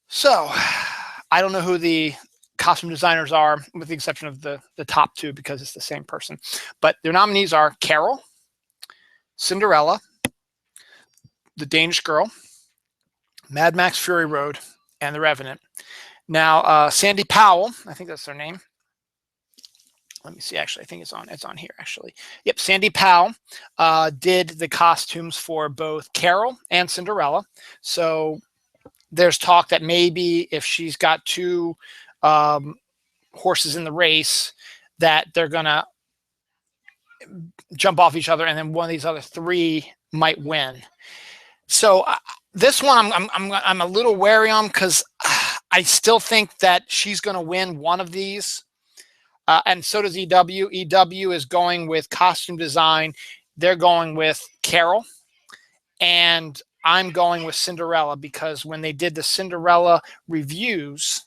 So I don't know who the costume designers are, with the exception of the top 2 because it's the same person. But their nominees are Carol, Cinderella, The Danish Girl, Mad Max Fury Road, and The Revenant. Now, Sandy Powell, I think that's their name. Let me see. Actually, I think it's on here. Actually, yep. Sandy Powell did the costumes for both Carol and Cinderella. So there's talk that maybe if she's got 2 horses in the race, that they're gonna jump off each other, and then one of these other 3 might win. So this one, I'm a little wary on because I still think that she's going to win one of these. And so does EW. EW is going with costume design. They're going with Carol. And I'm going with Cinderella because when they did the Cinderella reviews,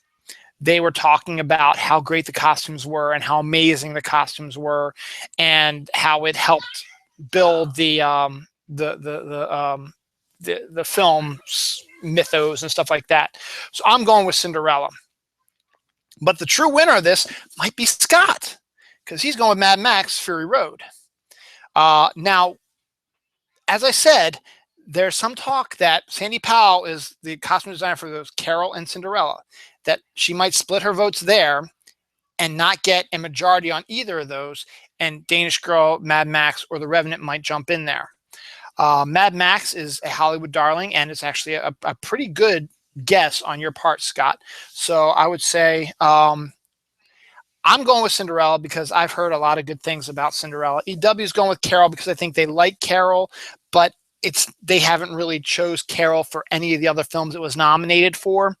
they were talking about how great the costumes were and how amazing the costumes were and how it helped build the film's mythos and stuff like that. So I'm going with Cinderella. But the true winner of this might be Scott, because he's going with Mad Max Fury Road. Now, as I said, there's some talk that Sandy Powell is the costume designer for those Carol and Cinderella, that she might split her votes there and not get a majority on either of those, and Danish Girl, Mad Max, or The Revenant might jump in there. Mad Max is a Hollywood darling, and it's actually a pretty good guess on your part, Scott. So I would say I'm going with Cinderella because I've heard a lot of good things about Cinderella. EW is going with Carol because I think they like Carol, but they haven't really chose Carol for any of the other films it was nominated for.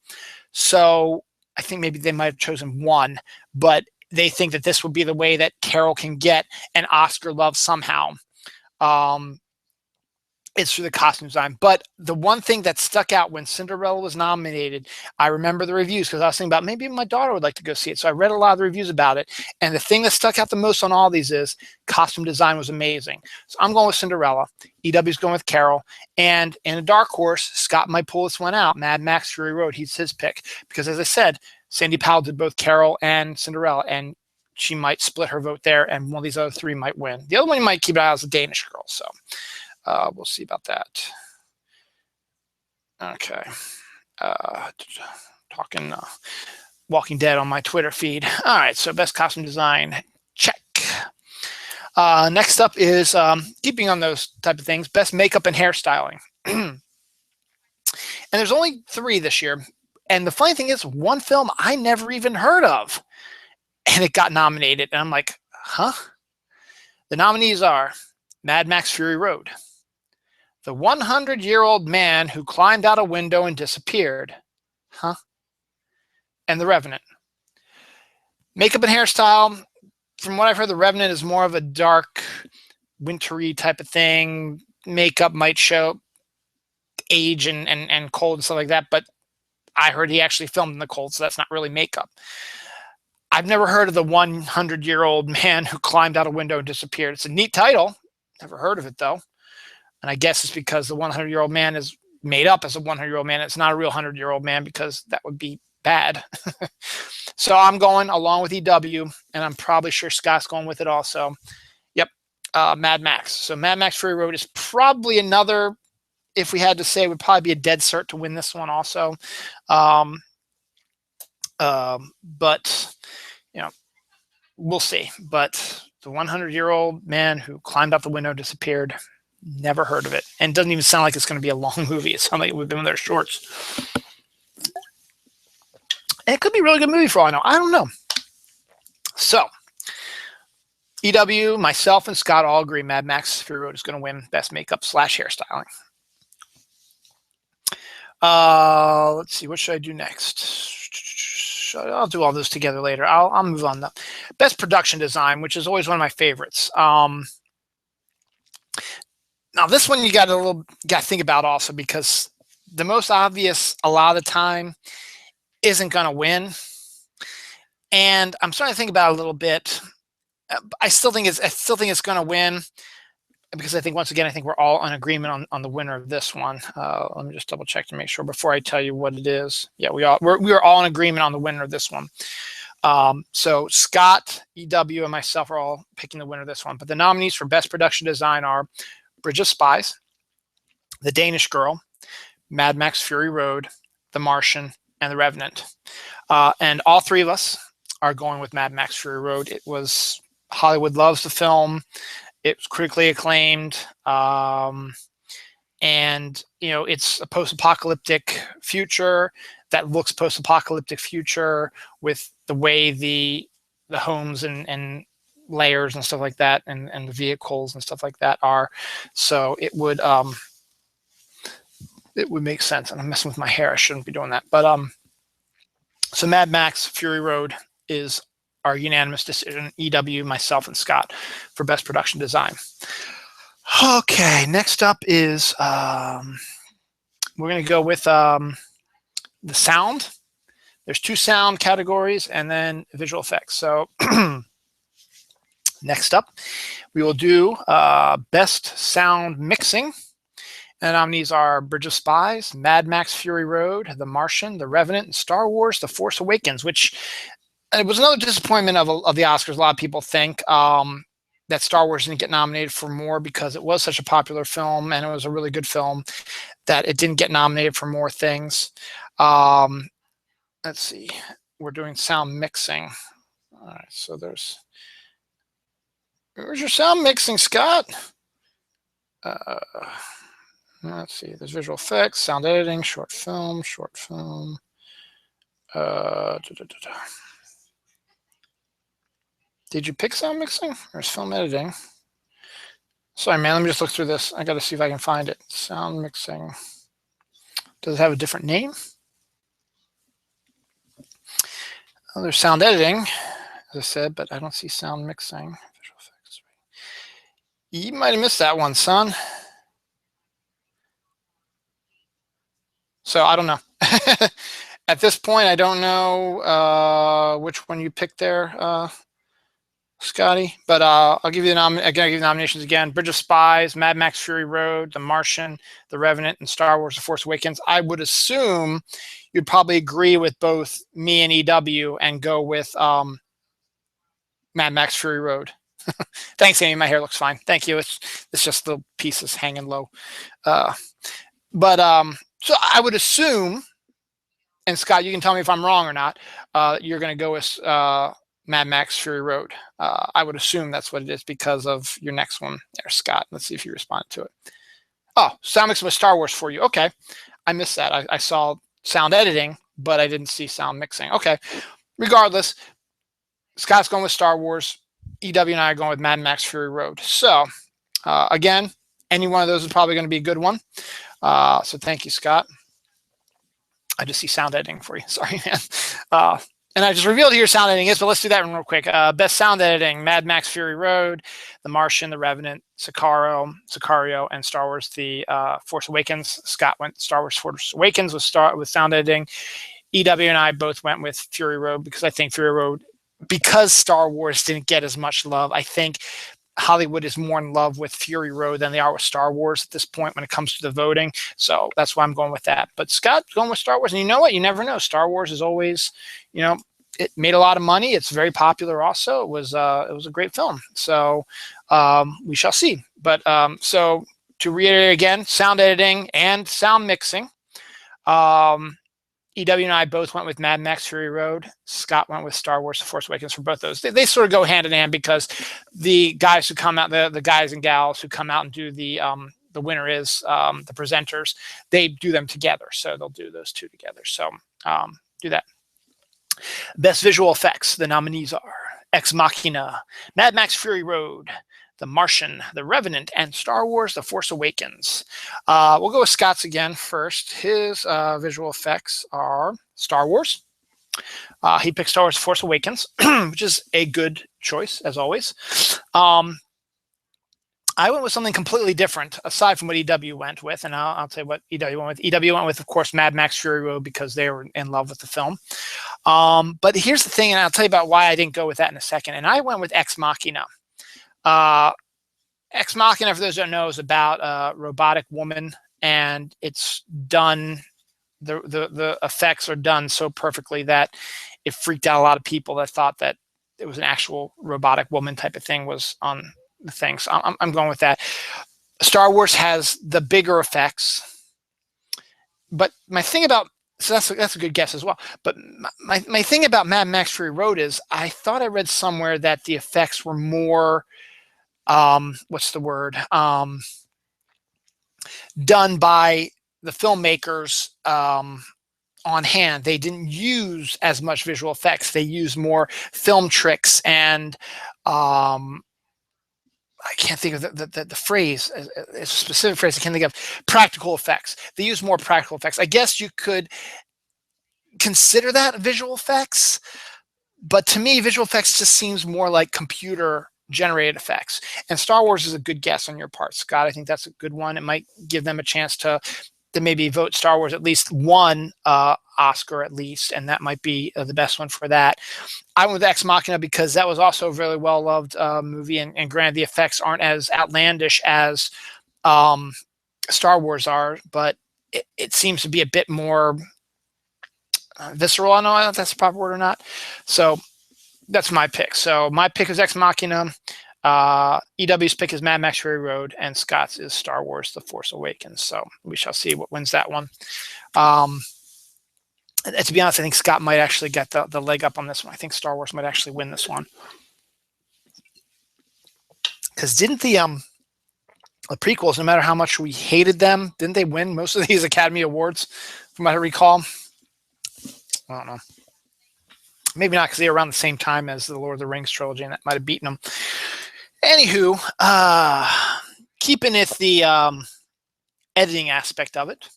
So I think maybe they might have chosen one, but they think that this would be the way that Carol can get an Oscar love somehow. It's through the costume design. But the one thing that stuck out when Cinderella was nominated, I remember the reviews because I was thinking about maybe my daughter would like to go see it. So I read a lot of the reviews about it. And the thing that stuck out the most on all these is costume design was amazing. So I'm going with Cinderella. EW's going with Carol. And in a dark horse, Scott might pull this one out. Mad Max Fury Road, he's his pick. Because as I said, Sandy Powell did both Carol and Cinderella. And she might split her vote there. And one of these other 3 might win. The other one you might keep an eye on is the Danish Girl. So we'll see about that. Okay. Talking Walking Dead on my Twitter feed. All right, so best costume design, check. Next up is, keeping on those type of things, best makeup and hairstyling. And there's only 3 this year. And the funny thing is, one film I never even heard of. And it got nominated. And I'm like, huh? The nominees are Mad Max Fury Road, The 100-Year-Old Man Who Climbed Out a Window and Disappeared, huh? And The Revenant. Makeup and hairstyle, from what I've heard, The Revenant is more of a dark, wintry type of thing. Makeup might show age and cold and stuff like that, but I heard he actually filmed in the cold, so that's not really makeup. I've never heard of The 100-Year-Old Man Who Climbed Out a Window and Disappeared. It's a neat title. Never heard of it, though. And I guess it's because the 100-year-old man is made up as a 100-year-old man. It's not a real 100-year-old man, because that would be bad. So I'm going along with EW, and I'm probably sure Scott's going with it also. Yep, Mad Max. So Mad Max Fury Road is probably another, if we had to say, would probably be a dead cert to win this one also. But, you know, we'll see. But The 100-Year-Old Man Who Climbed Out the Window and Disappeared, never heard of it. And it doesn't even sound like it's going to be a long movie. It sounds like it would be one of their shorts. And it could be a really good movie for all I know. I don't know. So, EW, myself, and Scott all agree Mad Max Fury Road is going to win Best Makeup / Hairstyling. Let's see. What should I do next? I'll do all those together later. I'll move on. The Best Production Design, which is always one of my favorites. Now this one you got to think about also, because the most obvious a lot of the time isn't going to win, and I'm starting to think about it a little bit. I still think it's going to win, because I think, once again, I think we're all in agreement on the winner of this one. Let me just double check to make sure before I tell you what it is. Yeah, we are all in agreement on the winner of this one. So Scott, EW, and myself are all picking the winner of this one. But the nominees for Best Production Design are Bridge of Spies, The Danish Girl, Mad Max Fury Road, The Martian, and The Revenant. And all three of us are going with Mad Max Fury Road. It was, Hollywood loves the film. It was critically acclaimed, and it's a post-apocalyptic future that looks post-apocalyptic future, with the way the homes and layers and stuff like that, and the vehicles and stuff like that are. So it would make sense. And I'm messing with my hair. I shouldn't be doing that. But so Mad Max Fury Road is our unanimous decision, EW, myself, and Scott, for Best Production Design. Okay, next up is we're going to go with the sound. There's 2 sound categories and then visual effects. So next up, we will do Best Sound Mixing. And the nominees are Bridge of Spies, Mad Max Fury Road, The Martian, The Revenant, and Star Wars: The Force Awakens, which it was another disappointment of the Oscars. A lot of people think that Star Wars didn't get nominated for more, because it was such a popular film and it was a really good film, that it didn't get nominated for more things. Let's see. We're doing sound mixing. All right, so where's your sound mixing, Scott? Let's see. There's visual effects, sound editing, short film. Did you pick sound mixing? There's film editing. Sorry, man. Let me just look through this. I got to see if I can find it. Sound mixing. Does it have a different name? Oh, there's sound editing, as I said, but I don't see sound mixing. Visual effects. You might have missed that one, son. So I don't know. At this point, I don't know which one you picked there, Scotty, but I'll give you the nominations again. Bridge of Spies, Mad Max Fury Road, The Martian, The Revenant, and Star Wars: The Force Awakens. I would assume you'd probably agree with both me and EW and go with Mad Max Fury Road. Thanks, Amy. My hair looks fine. Thank you. It's just the pieces hanging low. So I would assume, and Scott, you can tell me if I'm wrong or not, you're going to go with Mad Max Fury Road. I would assume that's what it is because of your next one there, Scott. Let's see if you responded to it. Oh, sound mixing with Star Wars for you. Okay. I missed that. I saw sound editing, but I didn't see sound mixing. Okay. Regardless, Scott's going with Star Wars. EW and I are going with Mad Max Fury Road. So Again, any one of those is probably going to be a good one. So thank you, Scott. I just see sound editing for you. Sorry, man. And I just revealed who your sound editing is, but let's do that one real quick. Best sound editing: Mad Max Fury Road, The Martian, The Revenant, Sicario, and Star Wars: The Force Awakens. Scott went Star Wars: Force Awakens with sound editing. EW and I both went with Fury Road because I think Fury Road, because Star Wars didn't get as much love, I think Hollywood is more in love with Fury Road than they are with Star Wars at this point when it comes to the voting. So that's why I'm going with that. But Scott's going with Star Wars. And you know what? You never know. Star Wars is always, it made a lot of money. It's very popular also. It was a great film. So we shall see. But so to reiterate again, sound editing and sound mixing. EW and I both went with Mad Max Fury Road. Scott went with Star Wars: The Force Awakens for both those. They sort of go hand in hand because the guys who come out, the guys and gals who come out and do the winner is the presenters. They do them together, so they'll do those two together. So do that. Best visual effects. The nominees are Ex Machina, Mad Max Fury Road, The Martian, The Revenant, and Star Wars: The Force Awakens. We'll go with Scott's again first. His visual effects are Star Wars. He picked Star Wars: The Force Awakens, which is a good choice, as always. I went with something completely different, aside from what EW went with, and I'll tell you what EW went with. EW went with, of course, Mad Max Fury Road because they were in love with the film. But here's the thing, and I'll tell you about why I didn't go with that in a second. And I went with Ex Machina. Ex Machina, for those who don't know, is about a robotic woman, and it's done. The effects are done so perfectly that it freaked out a lot of people that thought that it was an actual robotic woman type of thing was on the thing. So I'm going with that. Star Wars has the bigger effects, but my thing about that's a good guess as well. But my thing about Mad Max Fury Road is I thought I read somewhere that the effects were more what's the word? Done by the filmmakers on hand. They didn't use as much visual effects. They used more film tricks and I can't think of the phrase, a specific phrase I can't think of, practical effects. They use more practical effects. I guess you could consider that visual effects, but to me, visual effects just seems more like computer generated effects. And Star Wars is a good guess on your part, Scott. I think that's a good one. It might give them a chance to maybe vote Star Wars at least one Oscar at least, and that might be the best one for that. I went with Ex Machina because that was also a really well-loved movie, and granted, the effects aren't as outlandish as Star Wars are, but it seems to be a bit more visceral. I don't know if that's the proper word or not. So that's my pick. So my pick is Ex Machina. EW's pick is Mad Max Fury Road, and Scott's is Star Wars: The Force Awakens. So we shall see what wins that one. To be honest, I think Scott might actually get the leg up on this one. I think Star Wars might actually win this one. Because didn't the prequels, no matter how much we hated them, didn't they win most of these Academy Awards, from what I recall? I don't know. Maybe not, because they were around the same time as the Lord of the Rings trilogy, and that might have beaten them. Anywho, keeping it the editing aspect of it,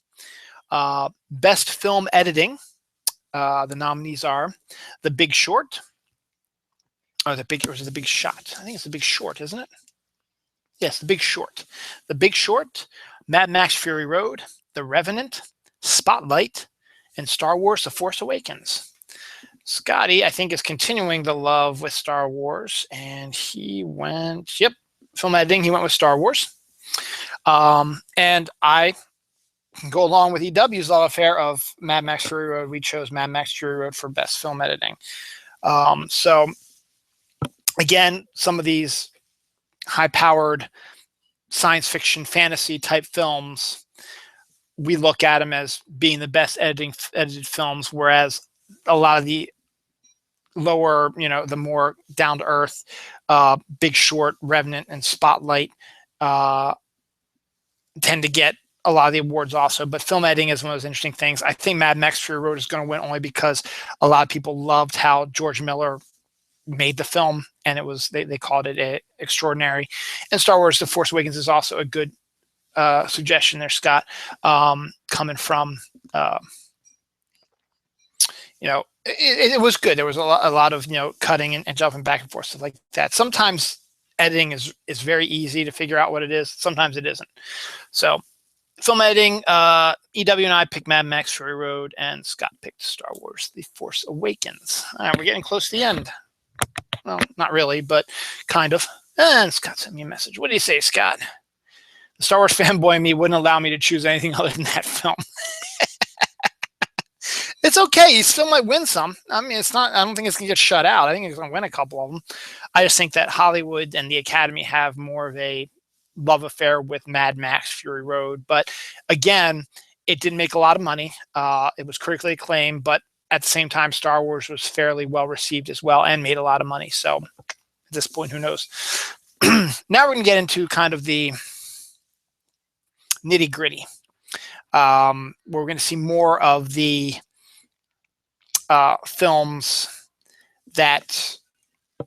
best film editing, the nominees are The Big Short, or is it The Big Shot? I think it's The Big Short, isn't it? Yes, The Big Short. The Big Short, Mad Max Fury Road, The Revenant, Spotlight, and Star Wars: The Force Awakens. Scotty, I think, is continuing the love with Star Wars, and he went, film editing, he went with Star Wars. And I can go along with EW's love affair of Mad Max Fury Road. We chose Mad Max Fury Road for best film editing. So, again, some of these high-powered science fiction, fantasy type films, we look at them as being the best edited films, whereas a lot of the lower, the more down to earth, Big Short, Revenant, and Spotlight tend to get a lot of the awards also. But film editing is one of those interesting things. I think Mad Max Fury Road is going to win only because a lot of people loved how George Miller made the film, and it was they called it extraordinary. And Star Wars: The Force Awakens is also a good suggestion there, Scott, coming from it was good. There was a lot of cutting and jumping back and forth, stuff like that. Sometimes editing is very easy to figure out what it is. Sometimes it isn't. So film editing, EW and I picked Mad Max Fury Road, and Scott picked Star Wars: The Force Awakens. All right, we're getting close to the end. Well, not really, but kind of. And Scott sent me a message. What do you say, Scott? The Star Wars fanboy in me wouldn't allow me to choose anything other than that film. It's okay. He still might win some. I mean, it's not. I don't think it's gonna get shut out. I think it's gonna win a couple of them. I just think that Hollywood and the Academy have more of a love affair with Mad Max Fury Road. But again, it didn't make a lot of money. It was critically acclaimed, but at the same time, Star Wars was fairly well received as well and made a lot of money. So at this point, who knows? Now we're gonna get into kind of the nitty gritty. We're going to see more of the films that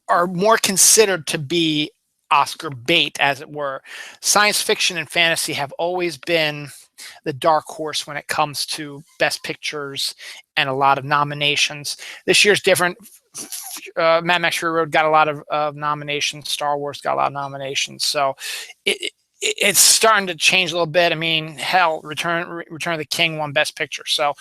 are more considered to be Oscar bait, as it were. Science fiction and fantasy have always been the dark horse when it comes to best pictures and a lot of nominations. This year's different. Mad Max Fury Road got a lot of nominations. Star Wars got a lot of nominations. So it's starting to change a little bit. I mean, hell, Return of the King won Best Picture. So,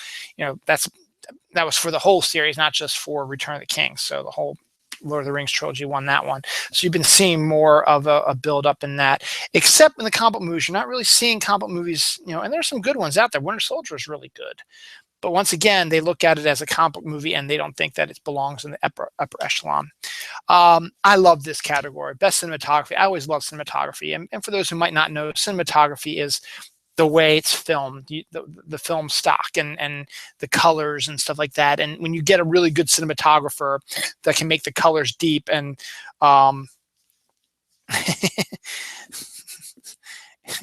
that was for the whole series, not just for Return of the King. So the whole Lord of the Rings trilogy won that one. So you've been seeing more of a build up in that, except in the comic book movies. You're not really seeing comic book movies, and there's some good ones out there. Winter Soldier is really good. But once again, they look at it as a comic book movie, and they don't think that it belongs in the upper echelon. I love this category, best cinematography. I always love cinematography. And for those who might not know, cinematography is the way it's filmed, the film stock and the colors and stuff like that. And when you get a really good cinematographer that can make the colors deep and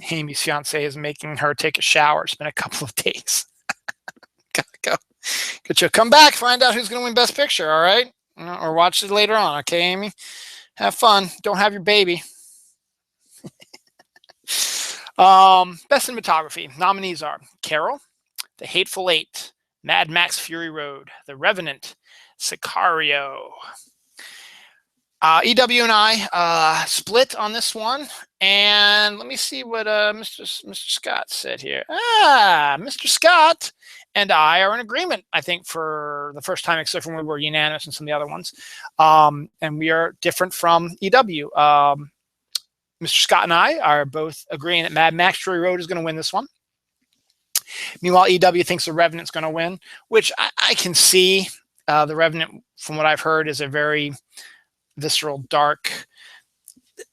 Amy's fiance is making her take a shower. It's been a couple of days. Gotta go. Good show. Come back, find out who's going to win Best Picture, all right? Or watch it later on, okay, Amy? Have fun. Don't have your baby. Best cinematography. Nominees are Carol, The Hateful Eight, Mad Max Fury Road, The Revenant, Sicario. EW and I split on this one, and let me see what Mr. Scott said here. Mr. Scott and I are in agreement, I think, for the first time, except for when we were unanimous in some of the other ones. And we are different from EW. Mr. Scott and I are both agreeing that Mad Max Fury Road is going to win this one. Meanwhile, EW thinks The Revenant's going to win, which I can see. The Revenant, from what I've heard, is a very visceral, dark,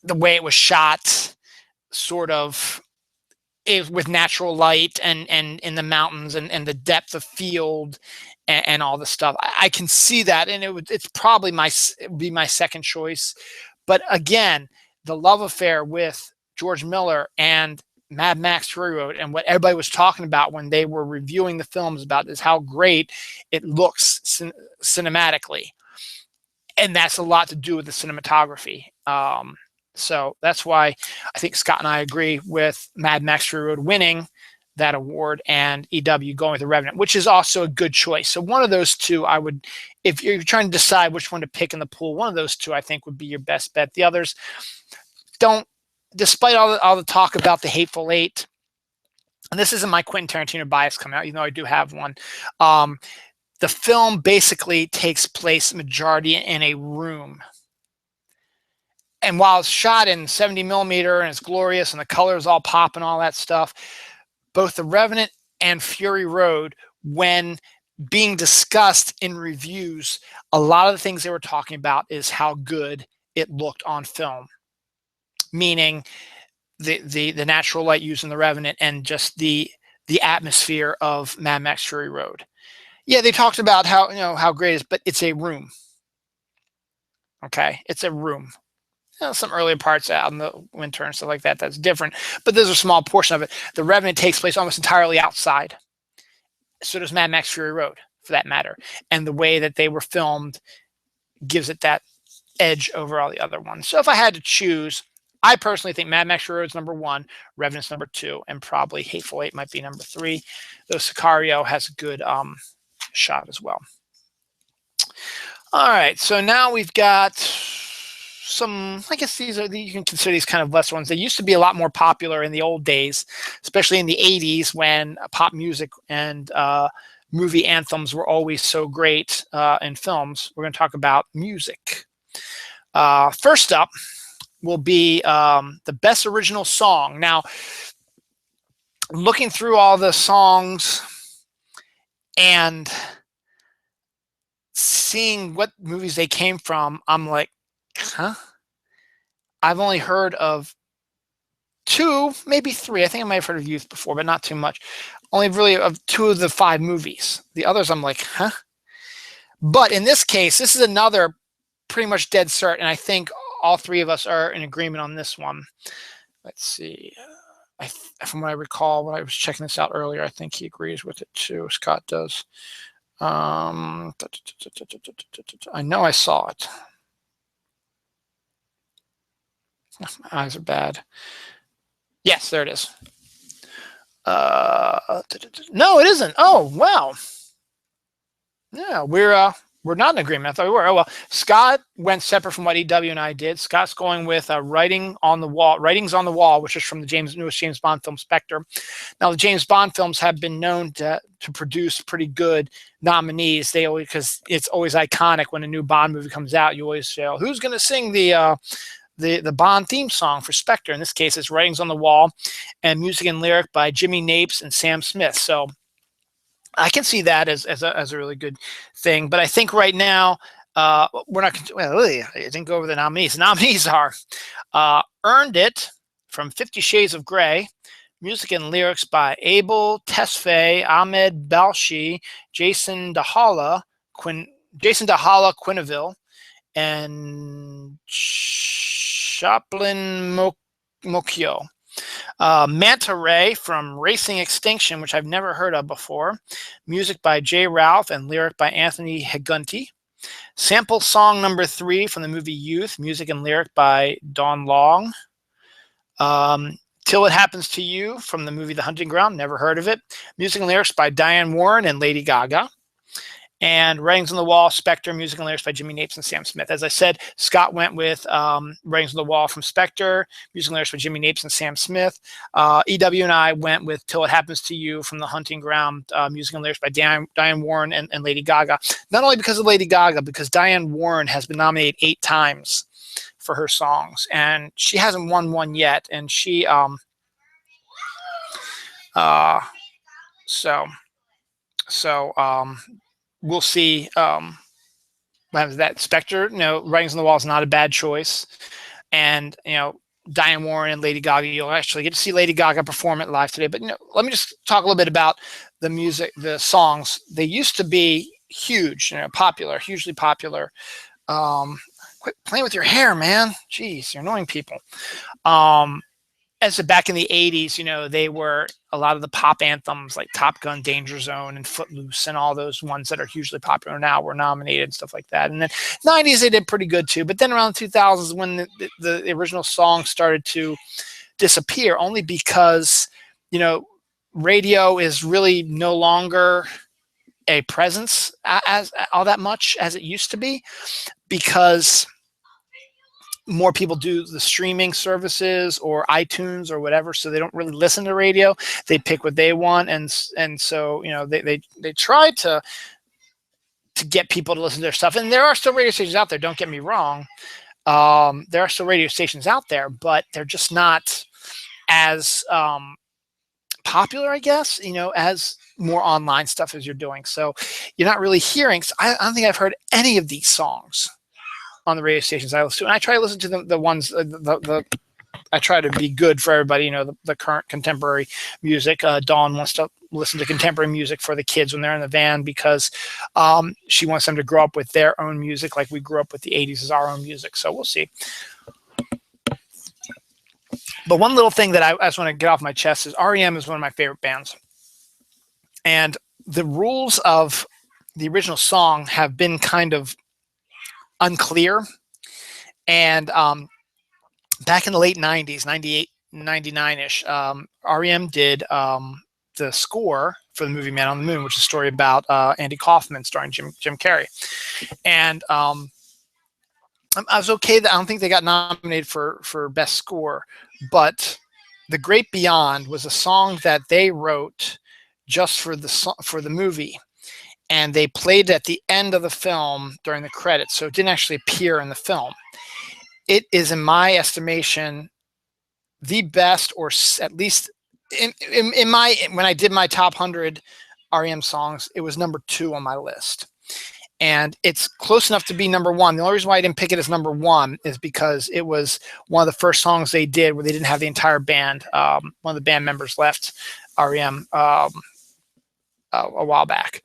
the way it was shot, sort of with natural light and in the mountains and the depth of field and all the stuff. I can see that, and it's probably it would be my second choice. But again, the love affair with George Miller and Mad Max Fury Road, and what everybody was talking about when they were reviewing the films about is how great it looks cinematically. And that's a lot to do with the cinematography. So that's why I think Scott and I agree with Mad Max Fury Road winning that award and EW going with The Revenant, which is also a good choice. So one of those two, I would, if you're trying to decide which one to pick in the pool, one of those two I think would be your best bet. The others don't, despite all the talk about The Hateful Eight, and this isn't my Quentin Tarantino bias coming out, even though I do have one. The film basically takes place majority in a room. And while it's shot in 70 millimeter and it's glorious and the colors all pop and all that stuff, both The Revenant and Fury Road, when being discussed in reviews, a lot of the things they were talking about is how good it looked on film. Meaning the natural light used in The Revenant and just the atmosphere of Mad Max Fury Road. Yeah, they talked about how great it is, but it's a room. Okay, it's a room. Some earlier parts out in the winter and stuff like that, that's different. But there's a small portion of it. The Revenant takes place almost entirely outside. So does Mad Max Fury Road, for that matter. And the way that they were filmed gives it that edge over all the other ones. So if I had to choose, I personally think Mad Max Fury Road's number 1, Revenant's number 2, and probably Hateful Eight might be number 3. Though Sicario has a good shot as well. All right, so now we've got some, I guess you can consider these kind of lesser ones. They used to be a lot more popular in the old days, especially in the 80s when pop music and movie anthems were always so great in films. We're going to talk about music. First up will be the best original song. Now, looking through all the songs and seeing what movies they came from, I'm like, huh? I've only heard of 2, maybe 3. I think I might have heard of Youth before, but not too much. Only really of 2 of the 5 movies. The others, I'm like, huh? But in this case, this is another pretty much dead cert, and I think all 3 of us are in agreement on this one. Let's see. From what I recall, when I was checking this out earlier, I think he agrees with it too. Scott does. I know I saw it. My eyes are bad. Yes, there it is. No, it isn't. Oh, wow. Yeah, we're not in agreement. I thought we were. Oh, well, Scott went separate from what EW and I did. Scott's going with Writings on the Wall, which is from the newest James Bond film, Spectre. Now, the James Bond films have been known to produce pretty good nominees. Because it's always iconic when a new Bond movie comes out. You always say, oh, who's going to sing the Bond theme song for Spectre? In this case, it's Writings on the Wall, and music and lyric by Jimmy Napes and Sam Smith. So I can see that as a really good thing. But I think right now, we're not, well, I didn't go over the nominees. The nominees are Earned It from 50 Shades of Grey, music and lyrics by Abel Tesfaye, Ahmed Balshi, Jason Dahala, Quenneville, and Chaplin Mokyo. Manta Ray from Racing Extinction, which I've never heard of before. Music by Jay Ralph and lyric by Anthony Hegunti. Sample song number 3 from the movie Youth, music and lyric by Don Long. Till It Happens to You from the movie The Hunting Ground, never heard of it. Music and lyrics by Diane Warren and Lady Gaga. And Writings on the Wall, Spectre, music and lyrics by Jimmy Napes and Sam Smith. As I said, Scott went with Writings on the Wall from Spectre, music and lyrics by Jimmy Napes and Sam Smith. EW and I went with Till It Happens to You from The Hunting Ground, music and lyrics by Diane Warren and Lady Gaga. Not only because of Lady Gaga, because Diane Warren has been nominated 8 times for her songs, and she hasn't won one yet. And she, we'll see what happens. That Spectre, Writings on the Wall is not a bad choice. And, Diane Warren and Lady Gaga, you'll actually get to see Lady Gaga perform it live today. But, let me just talk a little bit about the music, the songs. They used to be huge, popular, hugely popular. Quit playing with your hair, man. Jeez, you're annoying people. As back in the 80s, they were a lot of the pop anthems like Top Gun, Danger Zone, and Footloose, and all those ones that are hugely popular now were nominated and stuff like that. And then 90s, they did pretty good too. But then around the 2000s, when the original song started to disappear, only because, radio is really no longer a presence as all that much as it used to be, because more people do the streaming services or iTunes or whatever, so they don't really listen to radio. They pick what they want, and so they try to get people to listen to their stuff. And there are still radio stations out there. Don't get me wrong. There are still radio stations out there, but they're just not as popular, I guess. As more online stuff as you're doing. So you're not really hearing. I don't think I've heard any of these songs on the radio stations I listen to, and I try to listen to the ones I try to be good for everybody. The current contemporary music. Dawn wants to listen to contemporary music for the kids when they're in the van, because she wants them to grow up with their own music, like we grew up with the 80s as our own music. So we'll see. But one little thing that I just want to get off my chest is REM is one of my favorite bands, and the rules of the original song have been kind of unclear. And back in the late 90s, 98, 99-ish, REM did the score for the movie Man on the Moon, which is a story about Andy Kaufman starring Jim Carrey. And I was okay that I don't think they got nominated for best score, but The Great Beyond was a song that they wrote just for the movie, and they played it at the end of the film during the credits, so it didn't actually appear in the film. It is, in my estimation, the best, or at least in my, when I did my top 100 REM songs, it was number 2 on my list. And it's close enough to be number 1. The only reason why I didn't pick it as number 1 is because it was one of the first songs they did where they didn't have the entire band. One of the band members left REM a while back.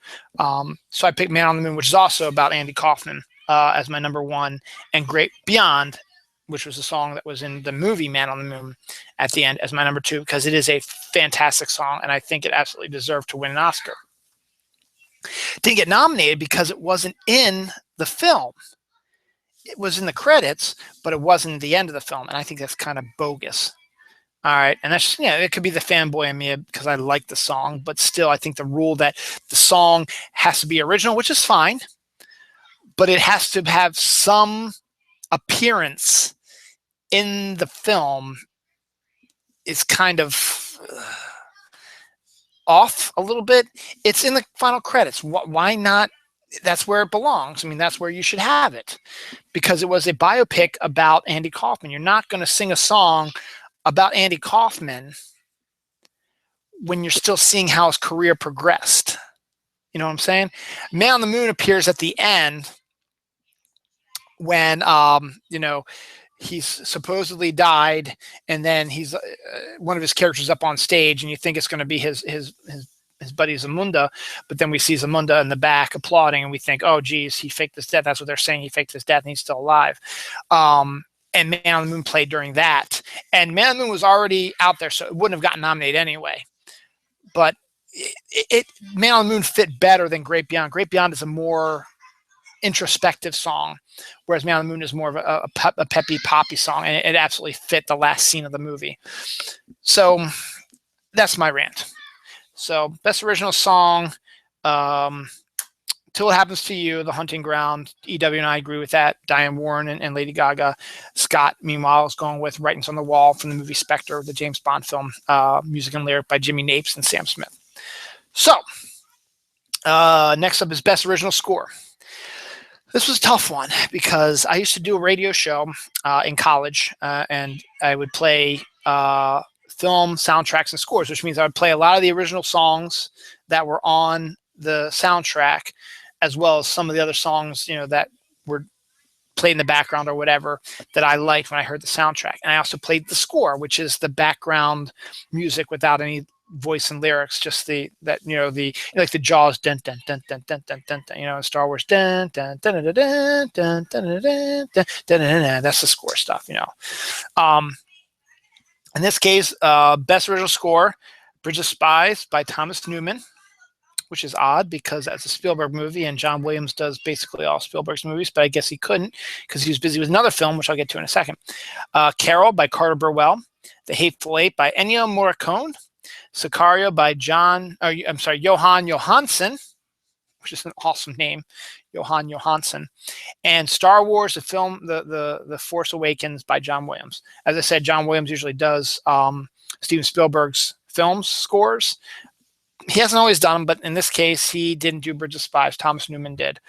So I picked Man on the Moon, which is also about Andy Kaufman, as my number 1, and Great Beyond, which was a song that was in the movie Man on the Moon at the end, as my number 2, because it is a fantastic song, and I think it absolutely deserved to win an Oscar. Didn't get nominated because it wasn't in the film. It was in the credits, but it wasn't the end of the film, and I think that's kind of bogus. All right, and that's, yeah, it could be the fanboy in me because I like the song, but still, I think the rule that the song has to be original, which is fine, but it has to have some appearance in the film, is kind of off a little bit. It's in the final credits. Why not? That's where it belongs. I mean, that's where you should have it, because it was a biopic about Andy Kaufman. You're not going to sing a song about Andy Kaufman when you're still seeing how his career progressed. You know what I'm saying? Man on the Moon appears at the end when, you know, he's supposedly died, and then he's one of his characters up on stage, and you think it's going to be his buddy Zamunda, but then we see Zamunda in the back applauding, and we think, oh geez, he faked his death. That's what they're saying, he faked his death and he's still alive. And Man on the Moon played during that, and Man on the Moon was already out there, so it wouldn't have gotten nominated anyway. But Man on the Moon fit better than Great Beyond. Great Beyond is a more introspective song, whereas Man on the Moon is more of a peppy poppy song, and it absolutely fit the last scene of the movie. So that's my rant. So best original song, Till It Happens to You, The Hunting Ground. EW and I agree with that. Diane Warren and Lady Gaga. Scott, meanwhile, is going with Writings on the Wall from the movie Spectre, the James Bond film, music and lyric by Jimmy Napes and Sam Smith. So next up is best original score. This was a tough one because I used to do a radio show in college, and I would play film soundtracks and scores, which means I would play a lot of the original songs that were on the soundtrack, as well as some of the other songs, you know, that were played in the background or whatever that I liked when I heard the soundtrack. And I also played the score, which is the background music without any voice and lyrics, just like the Jaws dun dun dun dun dun dun dun, you know, Star Wars dun dun dun dun dun dun dun dun dun dun. That's the score stuff, you know. In this case, best original score, Bridge of Spies by Thomas Newman, which is odd because that's a Spielberg movie, and John Williams does basically all Spielberg's movies, but I guess he couldn't because he was busy with another film, which I'll get to in a second. Carol by Carter Burwell, The Hateful Eight by Ennio Morricone, Sicario by Johan Johansson, which is an awesome name, Johan Johansson, and Star Wars, the film, the Force Awakens by John Williams. As I said, John Williams usually does Steven Spielberg's films scores. He hasn't always done them, but in this case, he didn't do Bridge of Spies. Thomas Newman did.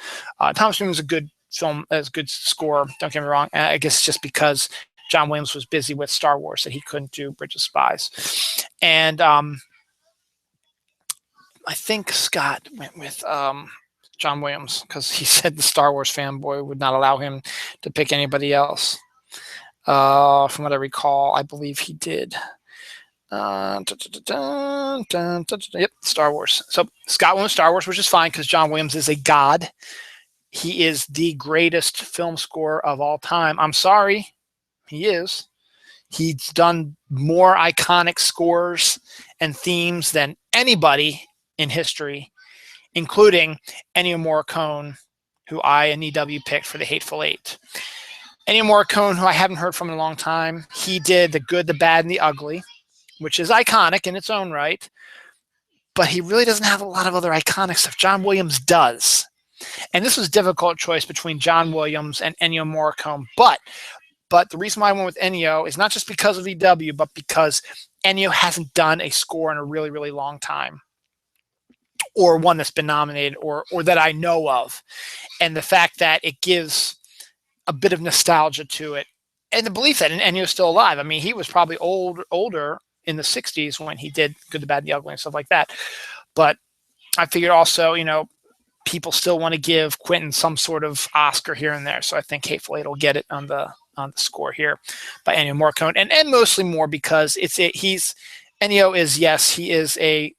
Thomas Newman's a good film, as good score. Don't get me wrong. I guess just because John Williams was busy with Star Wars that he couldn't do Bridge of Spies. And I think Scott went with John Williams because he said the Star Wars fanboy would not allow him to pick anybody else. From what I recall, I believe he did. Yep, Star Wars. So Scott went with Star Wars, which is fine because John Williams is a god. He is the greatest film scorer of all time. I'm sorry, he is. He's done more iconic scores and themes than anybody in history, including Ennio Morricone, who I and EW picked for The Hateful Eight. Ennio Morricone, who I haven't heard from in a long time, he did The Good, the Bad, and the Ugly, which is iconic in its own right, but he really doesn't have a lot of other iconic stuff. John Williams does. And this was a difficult choice between John Williams and Ennio Morricone. But the reason why I went with Ennio is not just because of VW, but because Ennio hasn't done a score in a really, really long time, or one that's been nominated, or that I know of. And the fact that it gives a bit of nostalgia to it, and the belief that Ennio's still alive. I mean, he was probably older in the 60s when he did Good, the Bad, and the Ugly and stuff like that. But I figured also, people still want to give Quentin some sort of Oscar here and there. So I think Hateful Eight will get it on the score here by Ennio Morricone, and mostly more because Ennio is, yes, he is a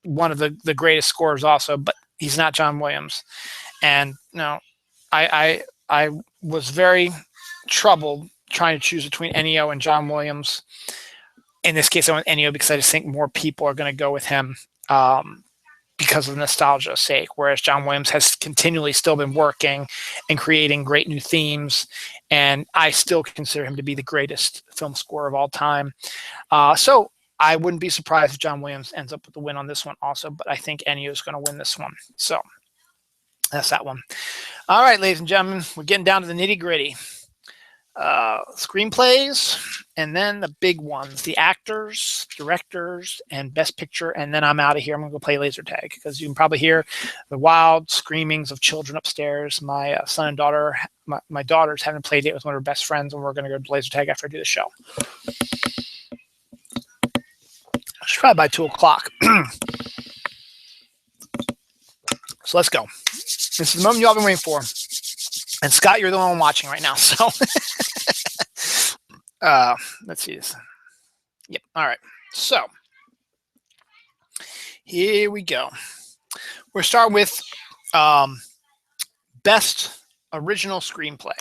one of the greatest scorers also, but he's not John Williams. And I was very troubled trying to choose between Ennio and John Williams. In this case, I went Ennio because I just think more people are going to go with him because of nostalgia's sake, whereas John Williams has continually still been working and creating great new themes, and I still consider him to be the greatest film scorer of all time. So I wouldn't be surprised if John Williams ends up with the win on this one also, but I think Ennio is going to win this one. So that's that one. All right, ladies and gentlemen, we're getting down to the nitty-gritty. Screenplays, and then the big ones, the actors, directors, and best picture, and then I'm out of here. I'm going to go play laser tag because you can probably hear the wild screamings of children upstairs. My son and daughter, my daughter's having a play date with one of her best friends, and we're going to go to laser tag after I do the show. It's probably by 2 o'clock. So let's go. This is the moment you all been waiting for. And Scott, you're the one watching right now. So let's see this. Yep. All right. So here we go. We're starting with best original screenplay.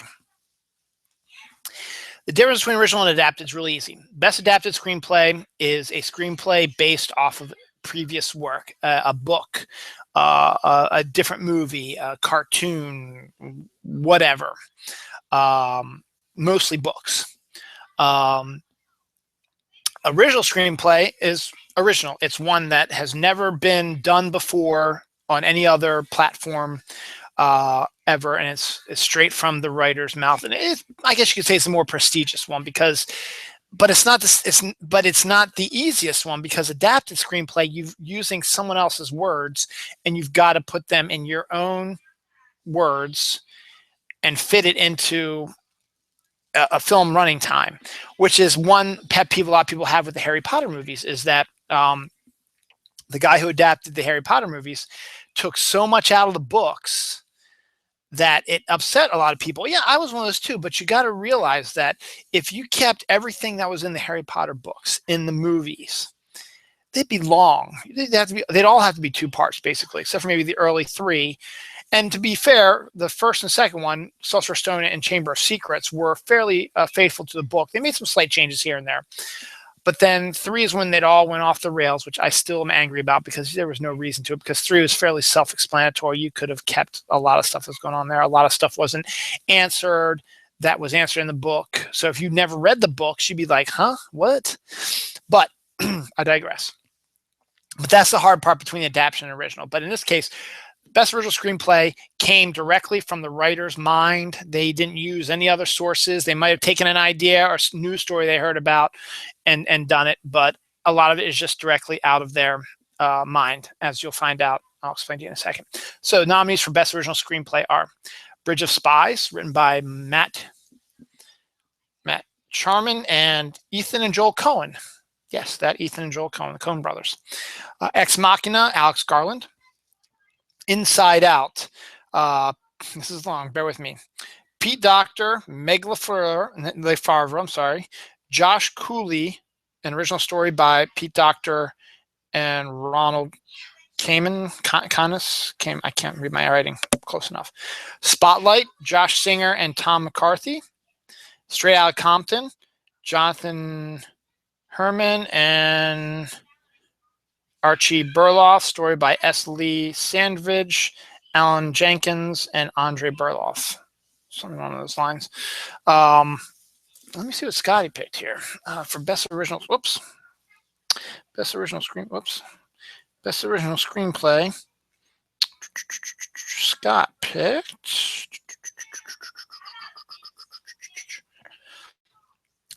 The difference between original and adapted is really easy. Best adapted screenplay is a screenplay based off of previous work, a book, a different movie, a cartoon, whatever. Mostly books. Original screenplay is original. It's one that has never been done before on any other platform ever, and it's straight from the writer's mouth. And I guess you could say it's a more prestigious one but it's not the easiest one, because adapted screenplay, you're using someone else's words, and you've got to put them in your own words and fit it into a film running time, which is one pet peeve a lot of people have with the Harry Potter movies, is that the guy who adapted the Harry Potter movies took so much out of the books that it upset a lot of people. Yeah, I was one of those too, but you got to realize that if you kept everything that was in the Harry Potter books in the movies, they'd be long. They'd all have to be 2 parts, basically, except for maybe the early 3. And to be fair, the first and second one, Sorcerer's Stone and Chamber of Secrets, were fairly faithful to the book. They made some slight changes here and there. But then 3 is when they all went off the rails, which I still am angry about, because there was no reason to it, because 3 was fairly self-explanatory. You could have kept a lot of stuff that's going on there. A lot of stuff wasn't answered that was answered in the book. So if you never read the books, you'd be like, huh, what? But I digress. But that's the hard part between adaptation and original. But in this case, best original screenplay came directly from the writer's mind. They didn't use any other sources. They might have taken an idea or news story they heard about and done it, but a lot of it is just directly out of their mind, as you'll find out. I'll explain to you in a second. So nominees for best original screenplay are Bridge of Spies, written by Matt Charman and Ethan and Joel Coen. Yes, that Ethan and Joel Coen, the Coen brothers. Ex Machina, Alex Garland. Inside Out. This is long. Bear with me. Pete Docter, Meg Lefevre, I'm sorry. Josh Cooley, an original story by Pete Docter and Ronald Kamen. I can't read my writing close enough. Spotlight, Josh Singer and Tom McCarthy. Straight Outta Compton, Jonathan Herman and Archie Burloff, story by S. Lee Sandvidge, Alan Jenkins, and Andre Burloff. something along those lines. Let me see what Scotty picked here for best original. Whoops, best original best original screenplay. Scott picked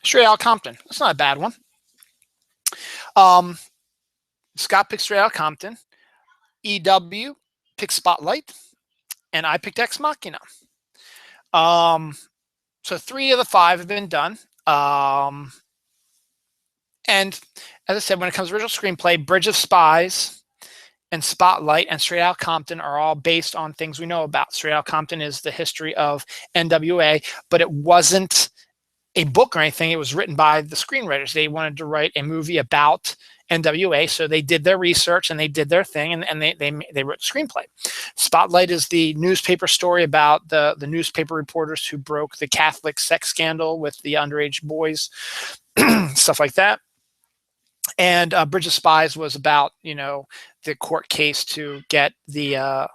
Straight Outta Compton. That's not a bad one. Scott picked Straight Outta Compton. EW picked Spotlight, and I picked Ex Machina. So 3 of the 5 have been done. And as I said, when it comes to original screenplay, Bridge of Spies and Spotlight and Straight Outta Compton are all based on things we know about. Straight Outta Compton is the history of NWA, but it wasn't a book or anything. It was written by the screenwriters. They wanted to write a movie about NWA, so they did their research and they did their thing, and they wrote the screenplay. Spotlight is the newspaper story about the newspaper reporters who broke the Catholic sex scandal with the underage boys, stuff like that. And Bridge of Spies was about, you know, the court case to get the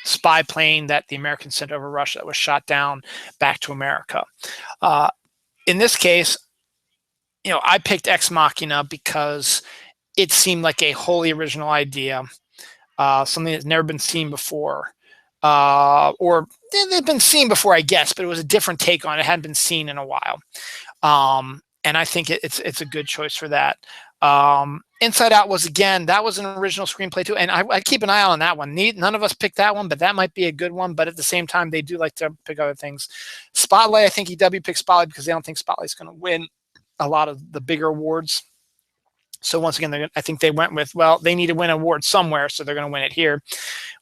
spy plane that the Americans sent over Russia that was shot down back to America. In this case, you know, I picked Ex Machina because it seemed like a wholly original idea, something that's never been seen before, or they've been seen before, I guess, but it was a different take on it. It hadn't been seen in a while. And I think it's a good choice for that. Inside Out was, again, that was an original screenplay too, and I keep an eye on that one. None of us picked that one, but that might be a good one. But at the same time, they do like to pick other things. Spotlight, I think EW picked Spotlight because they don't think Spotlight's going to win a lot of the bigger awards. So once again, I think they went with, well, they need to win an award somewhere, so they're going to win it here,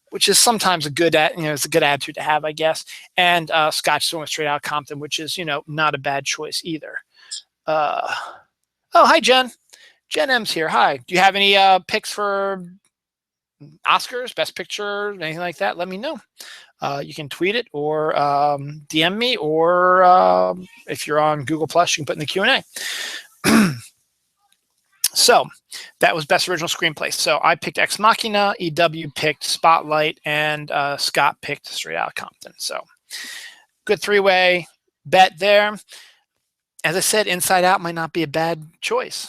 which is sometimes it's a good attitude to have, I guess. And Scotch went with Straight Outta Compton, which is, you know, not a bad choice either. Oh, hi, Jen. Jen M's here. Hi. Do you have any picks for Oscars, Best Picture, anything like that? Let me know. You can tweet it or DM me, or if you're on Google Plus, you can put in the Q&A. So that was Best Original Screenplay. So I picked Ex Machina, EW picked Spotlight, and Scott picked Straight Outta Compton. So good 3-way bet there. As I said, Inside Out might not be a bad choice,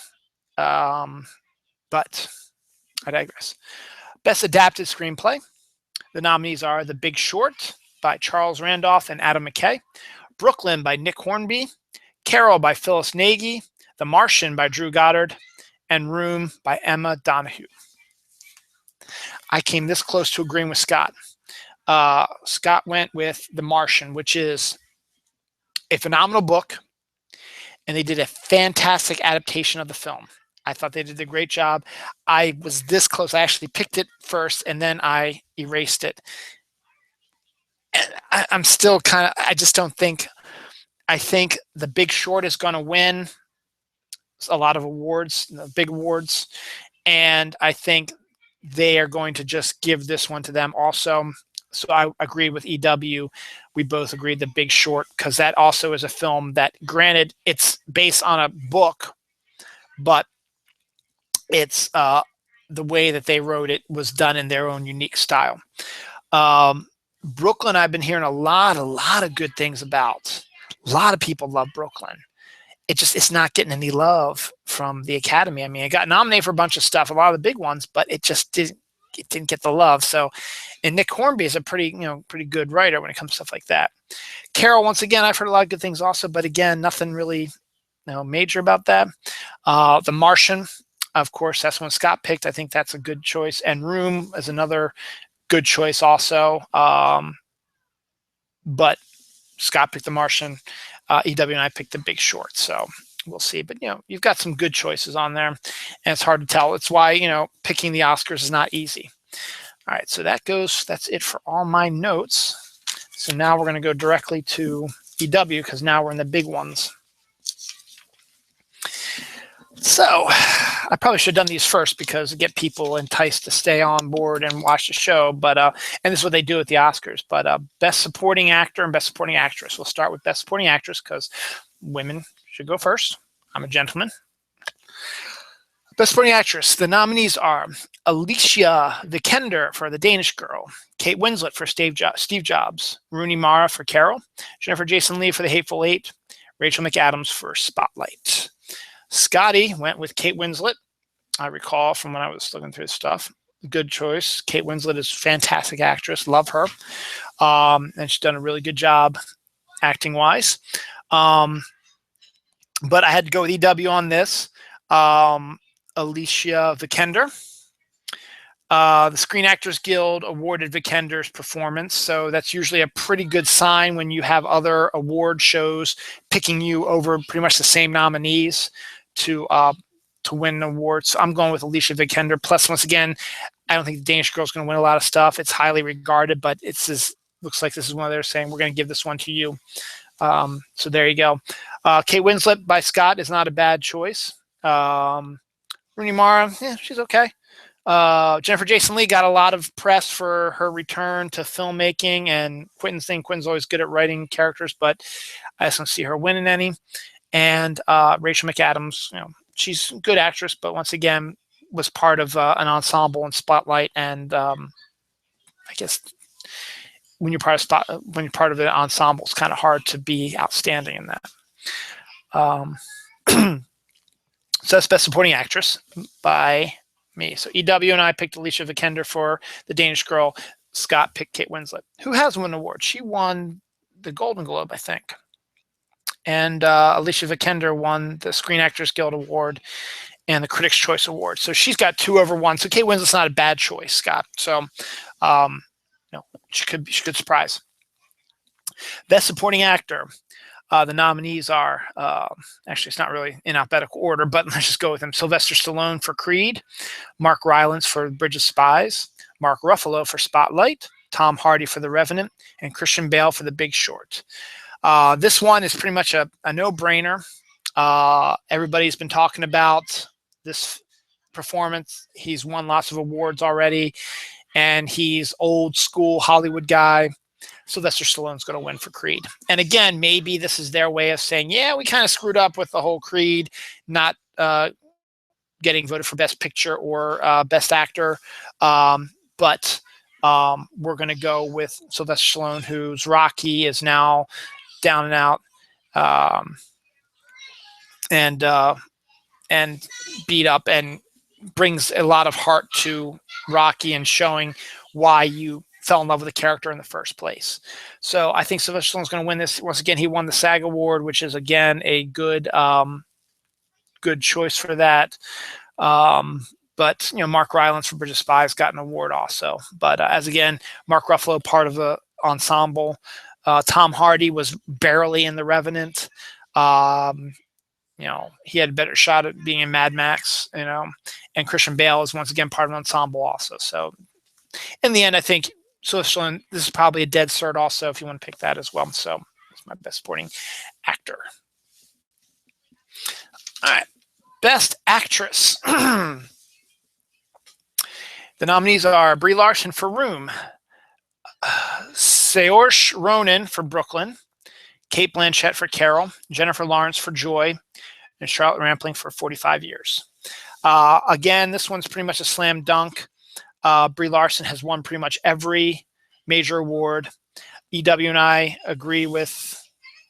but I digress. Best Adapted Screenplay. The nominees are The Big Short by Charles Randolph and Adam McKay, Brooklyn by Nick Hornby, Carol by Phyllis Nagy, The Martian by Drew Goddard, and Room by Emma Donoghue. I came this close to agreeing with Scott. Scott went with The Martian, which is a phenomenal book, and they did a fantastic adaptation of the film. I thought they did a great job. I was this close. I actually picked it first, and then I erased it. And I'm still kind of, I just don't think, I think The Big Short is going to win a lot of awards, big awards, and I think they are going to just give this one to them also. So I agree with EW. We both agreed The Big Short, because that also is a film that, granted, it's based on a book, but it's the way that they wrote it was done in their own unique style. Brooklyn, I've been hearing a lot of good things about. A lot of people love Brooklyn. It's not getting any love from the Academy. I mean, it got nominated for a bunch of stuff, a lot of the big ones, but it just didn't get the love. So, and Nick Hornby is a pretty good writer when it comes to stuff like that. Carol, once again, I've heard a lot of good things also, but again, nothing really major about that. The Martian, of course, that's one Scott picked. I think that's a good choice. And Room is another good choice also. But Scott picked The Martian. EW and I picked The Big Short. So we'll see. But, you've got some good choices on there, and it's hard to tell. It's why, picking the Oscars is not easy. All right, so that's it for all my notes. So now we're going to go directly to EW, because now we're in the big ones. So I probably should have done these first, because to get people enticed to stay on board and watch the show. But and this is what they do at the Oscars. But Best Supporting Actor and Best Supporting Actress. We'll start with Best Supporting Actress, because women should go first. I'm a gentleman. Best Supporting Actress. The nominees are Alicia Vikander for The Danish Girl, Kate Winslet for Steve Jobs, Rooney Mara for Carol, Jennifer Jason Leigh for The Hateful Eight, Rachel McAdams for Spotlight. Scotty went with Kate Winslet. I recall from when I was looking through stuff. Good choice. Kate Winslet is a fantastic actress. Love her. And she's done a really good job acting-wise. But I had to go with EW on this. Alicia Vikander. The Screen Actors Guild awarded Vikander's performance, so that's usually a pretty good sign when you have other award shows picking you over pretty much the same nominees to win an award. So I'm going with Alicia Vikander. Plus, once again, I don't think The Danish Girl is going to win a lot of stuff. It's highly regarded, but looks like this is one of they're saying we're going to give this one to you. So there you go. Kate Winslet by Scott is not a bad choice. Rooney Mara, yeah, she's okay. Jennifer Jason Leigh got a lot of press for her return to filmmaking, and Quentin's always good at writing characters, but I just don't see her winning any. And Rachel McAdams, she's a good actress, but once again was part of an ensemble in Spotlight, and I guess when you're part of an ensemble, it's kind of hard to be outstanding in that. So that's Best Supporting Actress by me. So EW and I picked Alicia Vikander for The Danish Girl. Scott picked Kate Winslet, who has won an award. She won the Golden Globe, I think. And Alicia Vikander won the Screen Actors Guild Award and the Critics' Choice Award. So she's got 2 over 1. So Kate Winslet's not a bad choice, Scott. So she could surprise. Best Supporting Actor. The nominees are, actually, it's not really in alphabetical order, but let's just go with them. Sylvester Stallone for Creed, Mark Rylance for Bridge of Spies, Mark Ruffalo for Spotlight, Tom Hardy for The Revenant, and Christian Bale for The Big Short. This one is pretty much a no-brainer. Everybody's been talking about this performance. He's won lots of awards already, and he's old school Hollywood guy. Sylvester Stallone's going to win for Creed. And again, maybe this is their way of saying, yeah, we kind of screwed up with the whole Creed, not getting voted for Best Picture or Best Actor. But we're going to go with Sylvester Stallone, whose Rocky is now down and out and beat up, and brings a lot of heart to Rocky and showing why you fell in love with the character in the first place. So I think Sylvester Stallone's going to win this. Once again, he won the SAG Award, which is, again, a good choice for that. But, Mark Rylance for Bridge of Spies got an award also. But as again, Mark Ruffalo, part of the ensemble. Tom Hardy was barely in The Revenant. He had a better shot at being in Mad Max, and Christian Bale is once again part of an ensemble also. So in the end, I think Stallone, this is probably a dead cert also if you want to pick that as well. So it's my Best Supporting Actor. All right. Best Actress. The nominees are Brie Larson for Room, Saoirse Ronan for Brooklyn, Cate Blanchett for Carol, Jennifer Lawrence for Joy, and Charlotte Rampling for 45 Years. Again, this one's pretty much a slam dunk. Brie Larson has won pretty much every major award. EW and I agree with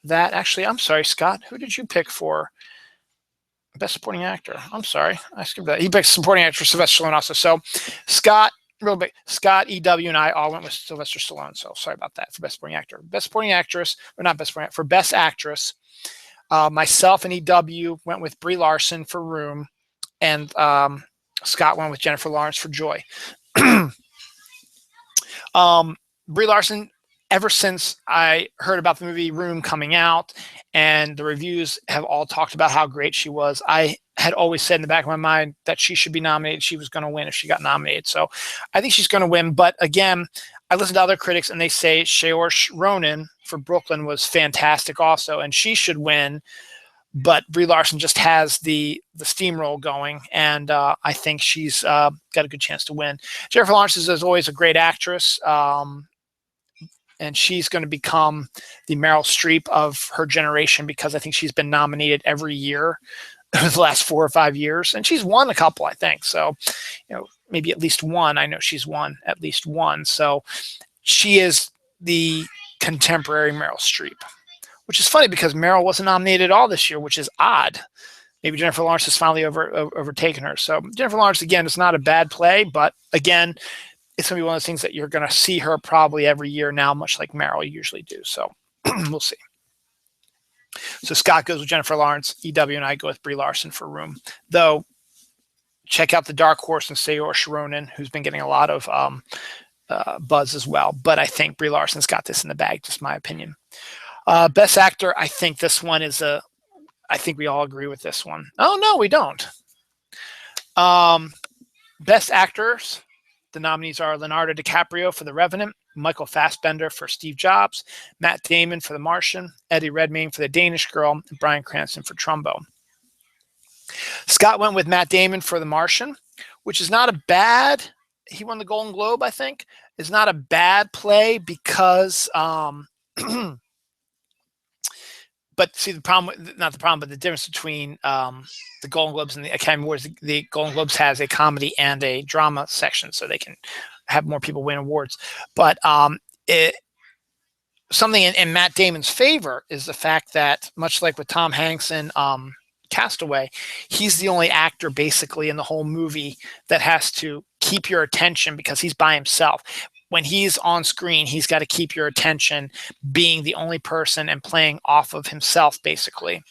that. Actually, I'm sorry, Scott. Who did you pick for Best Supporting Actor? I'm sorry. I skipped that. He picked Supporting Actor for Sylvester Stallone also. So Scott, Scott, EW, and I all went with Sylvester Stallone. So sorry about that for Best Supporting Actor. Best Supporting Actress, or not Best Supporting Actor, for Best Actress, myself and EW went with Brie Larson for Room, and Scott went with Jennifer Lawrence for Joy. Brie Larson, ever since I heard about the movie Room coming out and the reviews have all talked about how great she was, I had always said in the back of my mind that she should be nominated. She was going to win if she got nominated. So I think she's going to win. But again, I listened to other critics and they say Saoirse Ronan for Brooklyn was fantastic also, and she should win. But Brie Larson just has the steamroll going, and I think she's got a good chance to win. Jennifer Lawrence is always a great actress, and she's going to become the Meryl Streep of her generation because I think she's been nominated every year the last 4 or 5 years, and she's won a couple, I think. So, maybe at least one. I know she's won at least one. So she is the contemporary Meryl Streep, which is funny because Meryl wasn't nominated at all this year, which is odd. Maybe Jennifer Lawrence has finally overtaken her. So Jennifer Lawrence, again, is not a bad play, but again, it's going to be one of those things that you're going to see her probably every year now, much like Meryl usually do. So we'll see. So Scott goes with Jennifer Lawrence, EW, and I go with Brie Larson for Room. Though, check out the dark horse and Saoirse Ronan, who's been getting a lot of buzz as well. But I think Brie Larson's got this in the bag, just my opinion. Best Actor, I think this one is I think we all agree with this one. Oh, no, we don't. Best Actors, the nominees are Leonardo DiCaprio for The Revenant, Michael Fassbender for Steve Jobs, Matt Damon for The Martian, Eddie Redmayne for The Danish Girl, and Bryan Cranston for Trumbo. Scott went with Matt Damon for The Martian, which is not a bad, he won the Golden Globe, I think, is not a bad play because, but see, the problem, not the problem, but the difference between the Golden Globes and the Academy Awards, the Golden Globes has a comedy and a drama section, so they can have more people win awards. But something in Matt Damon's favor is the fact that, much like with Tom Hanks in Castaway, he's the only actor basically in the whole movie that has to keep your attention because he's by himself. When he's on screen, he's got to keep your attention, being the only person and playing off of himself, basically.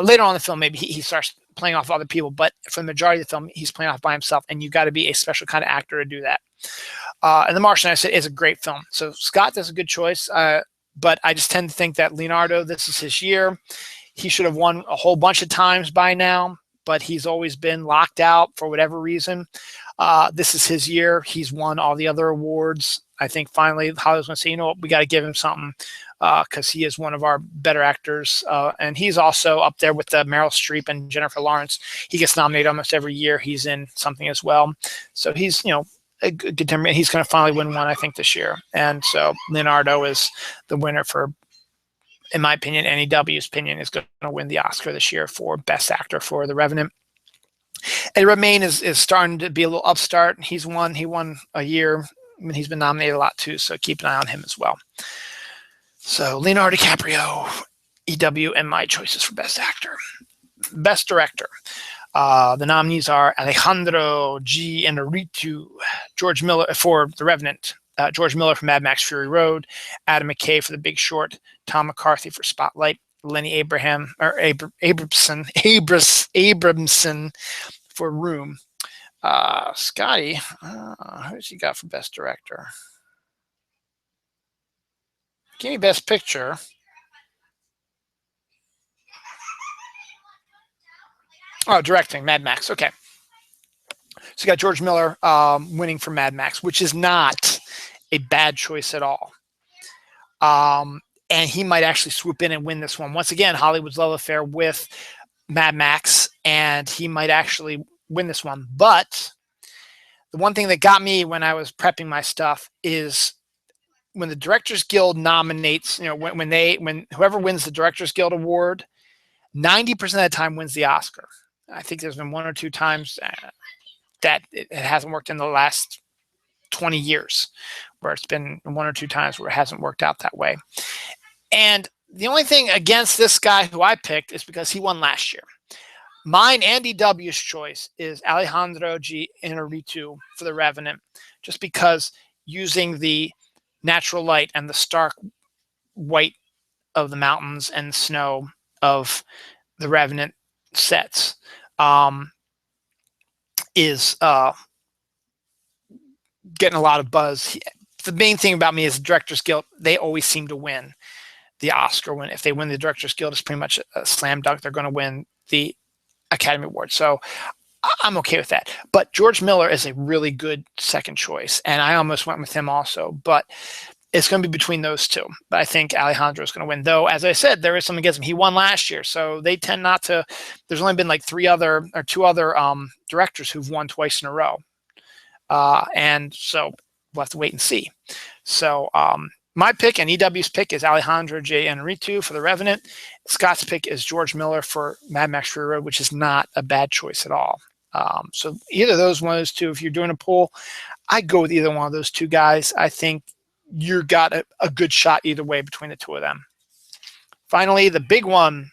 Later on in the film, maybe he starts playing off other people, but for the majority of the film, he's playing off by himself, and you got to be a special kind of actor to do that. And The Martian, I said, is a great film. So Scott, that's a good choice, but I just tend to think that Leonardo, this is his year. He should have won a whole bunch of times by now, but he's always been locked out for whatever reason. This is his year. He's won all the other awards. I think finally Hollywood's going to say, you know what, we got to give him something because he is one of our better actors. And he's also up there with Meryl Streep and Jennifer Lawrence. He gets nominated almost every year. He's in something as well. So he's, a good time. He's going to finally win one, I think, this year. And so Leonardo is the winner for, in my opinion, NEW's opinion, is going to win the Oscar this year for Best Actor for The Revenant. Eddie Redmayne is starting to be a little upstart. He won a year. I mean, he's been nominated a lot too, so keep an eye on him as well. So Leonardo DiCaprio, EW, and my choices for Best Actor. Best Director. The nominees are Alejandro G. Inarritu, George Miller for The Revenant, George Miller for Mad Max Fury Road, Adam McKay for The Big Short, Tom McCarthy for Spotlight, Lenny Abramson for Room. Scotty, who's he got for Best Director? Give me Best Picture. Oh, directing, Mad Max. Okay. So you got George Miller winning for Mad Max, which is not a bad choice at all. And he might actually swoop in and win this one. Once again, Hollywood's love affair with Mad Max, and he might actually win this one. But the one thing that got me when I was prepping my stuff is when the Directors Guild nominates, when whoever wins the Directors Guild award, 90% of the time wins the Oscar. I think there's been one or two times that it hasn't worked in the last 20 years, where it's been one or two times where it hasn't worked out that way. And the only thing against this guy who I picked is because he won last year. Mine, Andy W.'s choice, is Alejandro G. Inarritu for The Revenant, just because using the natural light and the stark white of the mountains and snow of The Revenant sets is getting a lot of buzz. The main thing about me is the Directors Guild, they always seem to win the Oscar. If they win the Directors Guild, it's pretty much a slam dunk. They're going to win the Academy Award. So I'm okay with that. But George Miller is a really good second choice, and I almost went with him also. But it's going to be between those two. But I think Alejandro is going to win. Though, as I said, there is something against him. He won last year, so they tend not to. There's only been like two other directors who've won twice in a row. And so we'll have to wait and see. So My pick and EW's pick is Alejandro J. Inarritu for The Revenant. Scott's pick is George Miller for Mad Max Fury Road, which is not a bad choice at all. So either of those, one of those two, if you're doing a poll, I'd go with either one of those two guys. I think you got a good shot either way between the two of them. Finally, the big one.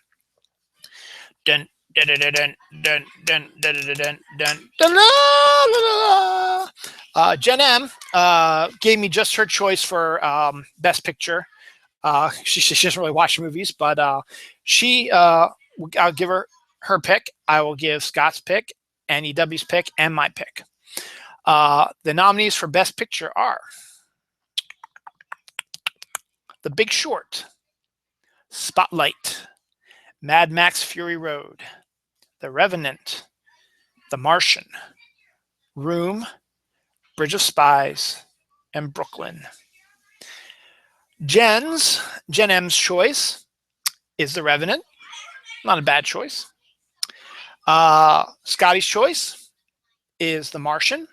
Dun, dun, dun, dun, dun, dun, dun, dun, dun, dun, dun, Jen M gave me just her choice for Best Picture. She doesn't really watch movies, but I'll give her pick. I will give Scott's pick and EW's pick and my pick. The nominees for Best Picture are The Big Short, Spotlight, Mad Max Fury Road, The Revenant, The Martian, Room, Bridge of Spies, and Brooklyn. Jen M's choice is The Revenant. Not a bad choice. Scotty's choice is The Martian.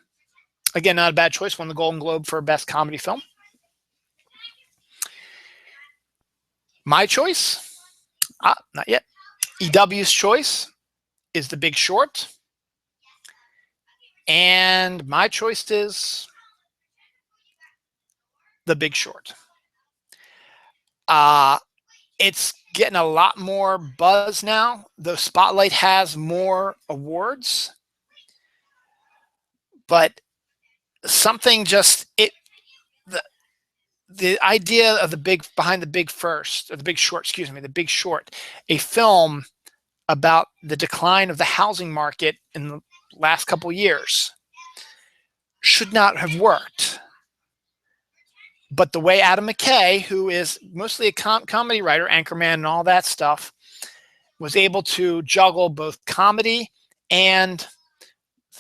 Again, not a bad choice. Won the Golden Globe for Best Comedy Film. My choice, not yet. EW's choice is The Big Short. And my choice is The Big Short. It's getting a lot more buzz now. The Spotlight has more awards. But something just, the idea of The Big Short, a film about the decline of the housing market in the last couple of years, should not have worked. But the way Adam McKay, who is mostly a comedy writer, Anchorman and all that stuff, was able to juggle both comedy and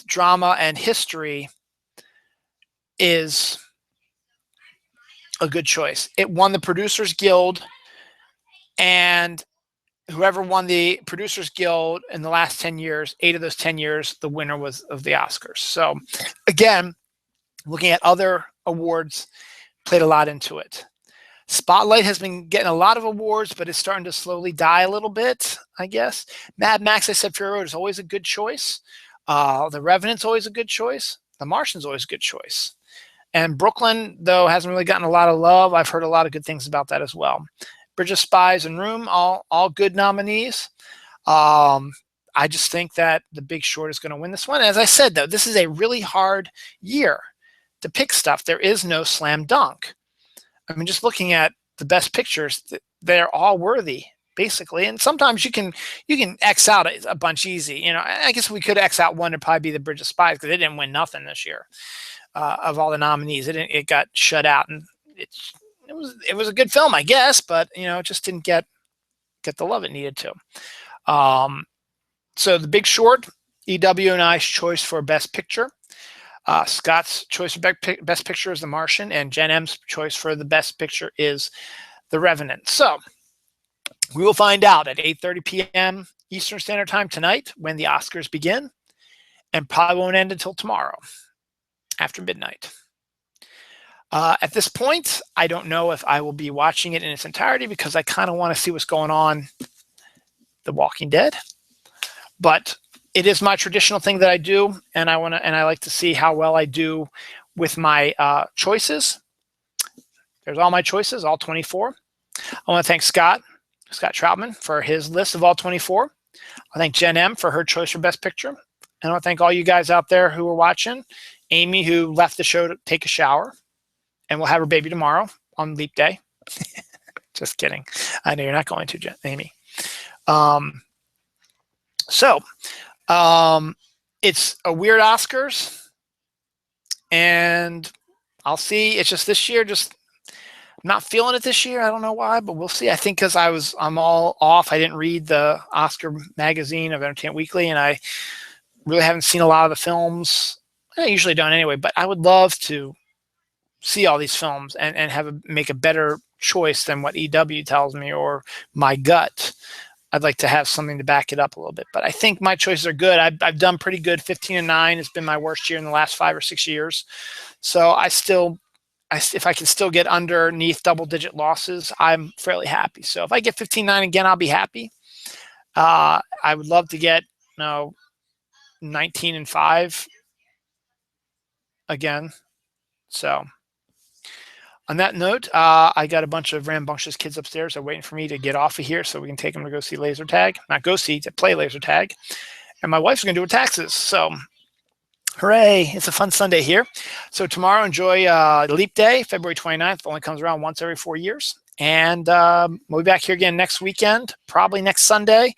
drama and history, is a good choice. It won the Producers Guild, and whoever won the Producers Guild in the last 10 years, 8 of those 10 years, the winner was of the Oscars. So again, looking at other awards, played a lot into it. Spotlight has been getting a lot of awards, but it's starting to slowly die a little bit, I guess. Mad Max, I said, Fury Road is always a good choice. The Revenant's always a good choice. The Martian's always a good choice. And Brooklyn, though, hasn't really gotten a lot of love. I've heard a lot of good things about that as well. Bridge of Spies and Room, all good nominees. I just think that The Big Short is going to win this one. As I said, though, this is a really hard year to pick stuff. There is no slam dunk. I mean, just looking at the best pictures, they're all worthy, basically. And sometimes you can X out a bunch easy. You know, I guess we could X out one to probably be The Bridge of Spies because they didn't win nothing this year of all the nominees. It got shut out, and it was a good film, I guess, but you know, it just didn't get the love it needed to. So The Big Short, EW and I's choice for Best Picture. Scott's choice for Best Picture is The Martian, and Jen M's choice for the Best Picture is The Revenant. So we will find out at 8:30 p.m. Eastern Standard Time tonight when the Oscars begin, and probably won't end until tomorrow after midnight. At this point, I don't know if I will be watching it in its entirety because I kind of want to see what's going on The Walking Dead. But it is my traditional thing that I do, and I like to see how well I do with my choices. There's all my choices, all 24. I want to thank Scott Troutman for his list of all 24. I thank Jen M for her choice for Best Picture. And I want to thank all you guys out there who are watching. Amy, who left the show to take a shower, and we'll have her baby tomorrow on Leap Day. Just kidding. I know you're not going to, Amy. It's a weird Oscars, and I'll see. It's just this year, I'm not feeling it this year. I don't know why, but we'll see. I think because I'm all off. I didn't read the Oscar magazine of Entertainment Weekly, and I really haven't seen a lot of the films. I usually don't anyway, but I would love to see all these films and make a better choice than what EW tells me or my gut. I'd like to have something to back it up a little bit, but I think my choices are good. I've done pretty good. 15-9 has been my worst year in the last 5 or 6 years. So I still if I can still get underneath double-digit losses, I'm fairly happy. So if I get 15-9 again, I'll be happy. I would love to get 19-5 again. So on that note, I got a bunch of rambunctious kids upstairs. They're waiting for me to get off of here so we can take them to go see laser tag. Not go see, to play laser tag. And my wife's going to do her taxes. So hooray, it's a fun Sunday here. So tomorrow, enjoy Leap Day, February 29th. Only comes around once every 4 years. And we'll be back here again next weekend, probably next Sunday.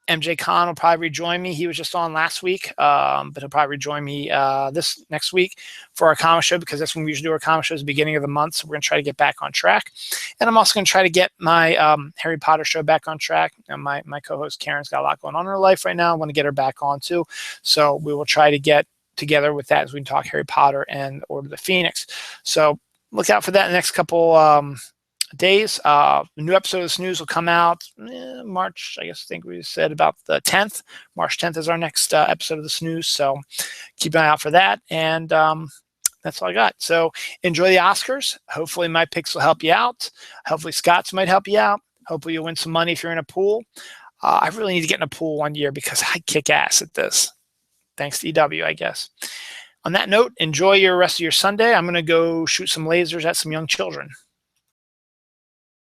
MJ Khan will probably rejoin me. He was just on last week, but he'll probably rejoin me this next week for our comic show, because that's when we usually do our comic shows, beginning of the month. So we're going to try to get back on track. And I'm also going to try to get my Harry Potter show back on track. And my co-host Karen's got a lot going on in her life right now. I want to get her back on too. So we will try to get together with that as we can talk Harry Potter and Order of the Phoenix. So look out for that in the next couple days. The new episode of the Snooze will come out March, I think we said about the 10th. March 10th is our next episode of the Snooze, so keep an eye out for that. And that's all I got. So enjoy the Oscars. Hopefully my picks will help you out. Hopefully Scott's might help you out. Hopefully you'll win some money if you're in a pool. I really need to get in a pool one year because I kick ass at this. Thanks to EW, I guess. On that note, enjoy your rest of your Sunday. I'm going to go shoot some lasers at some young children.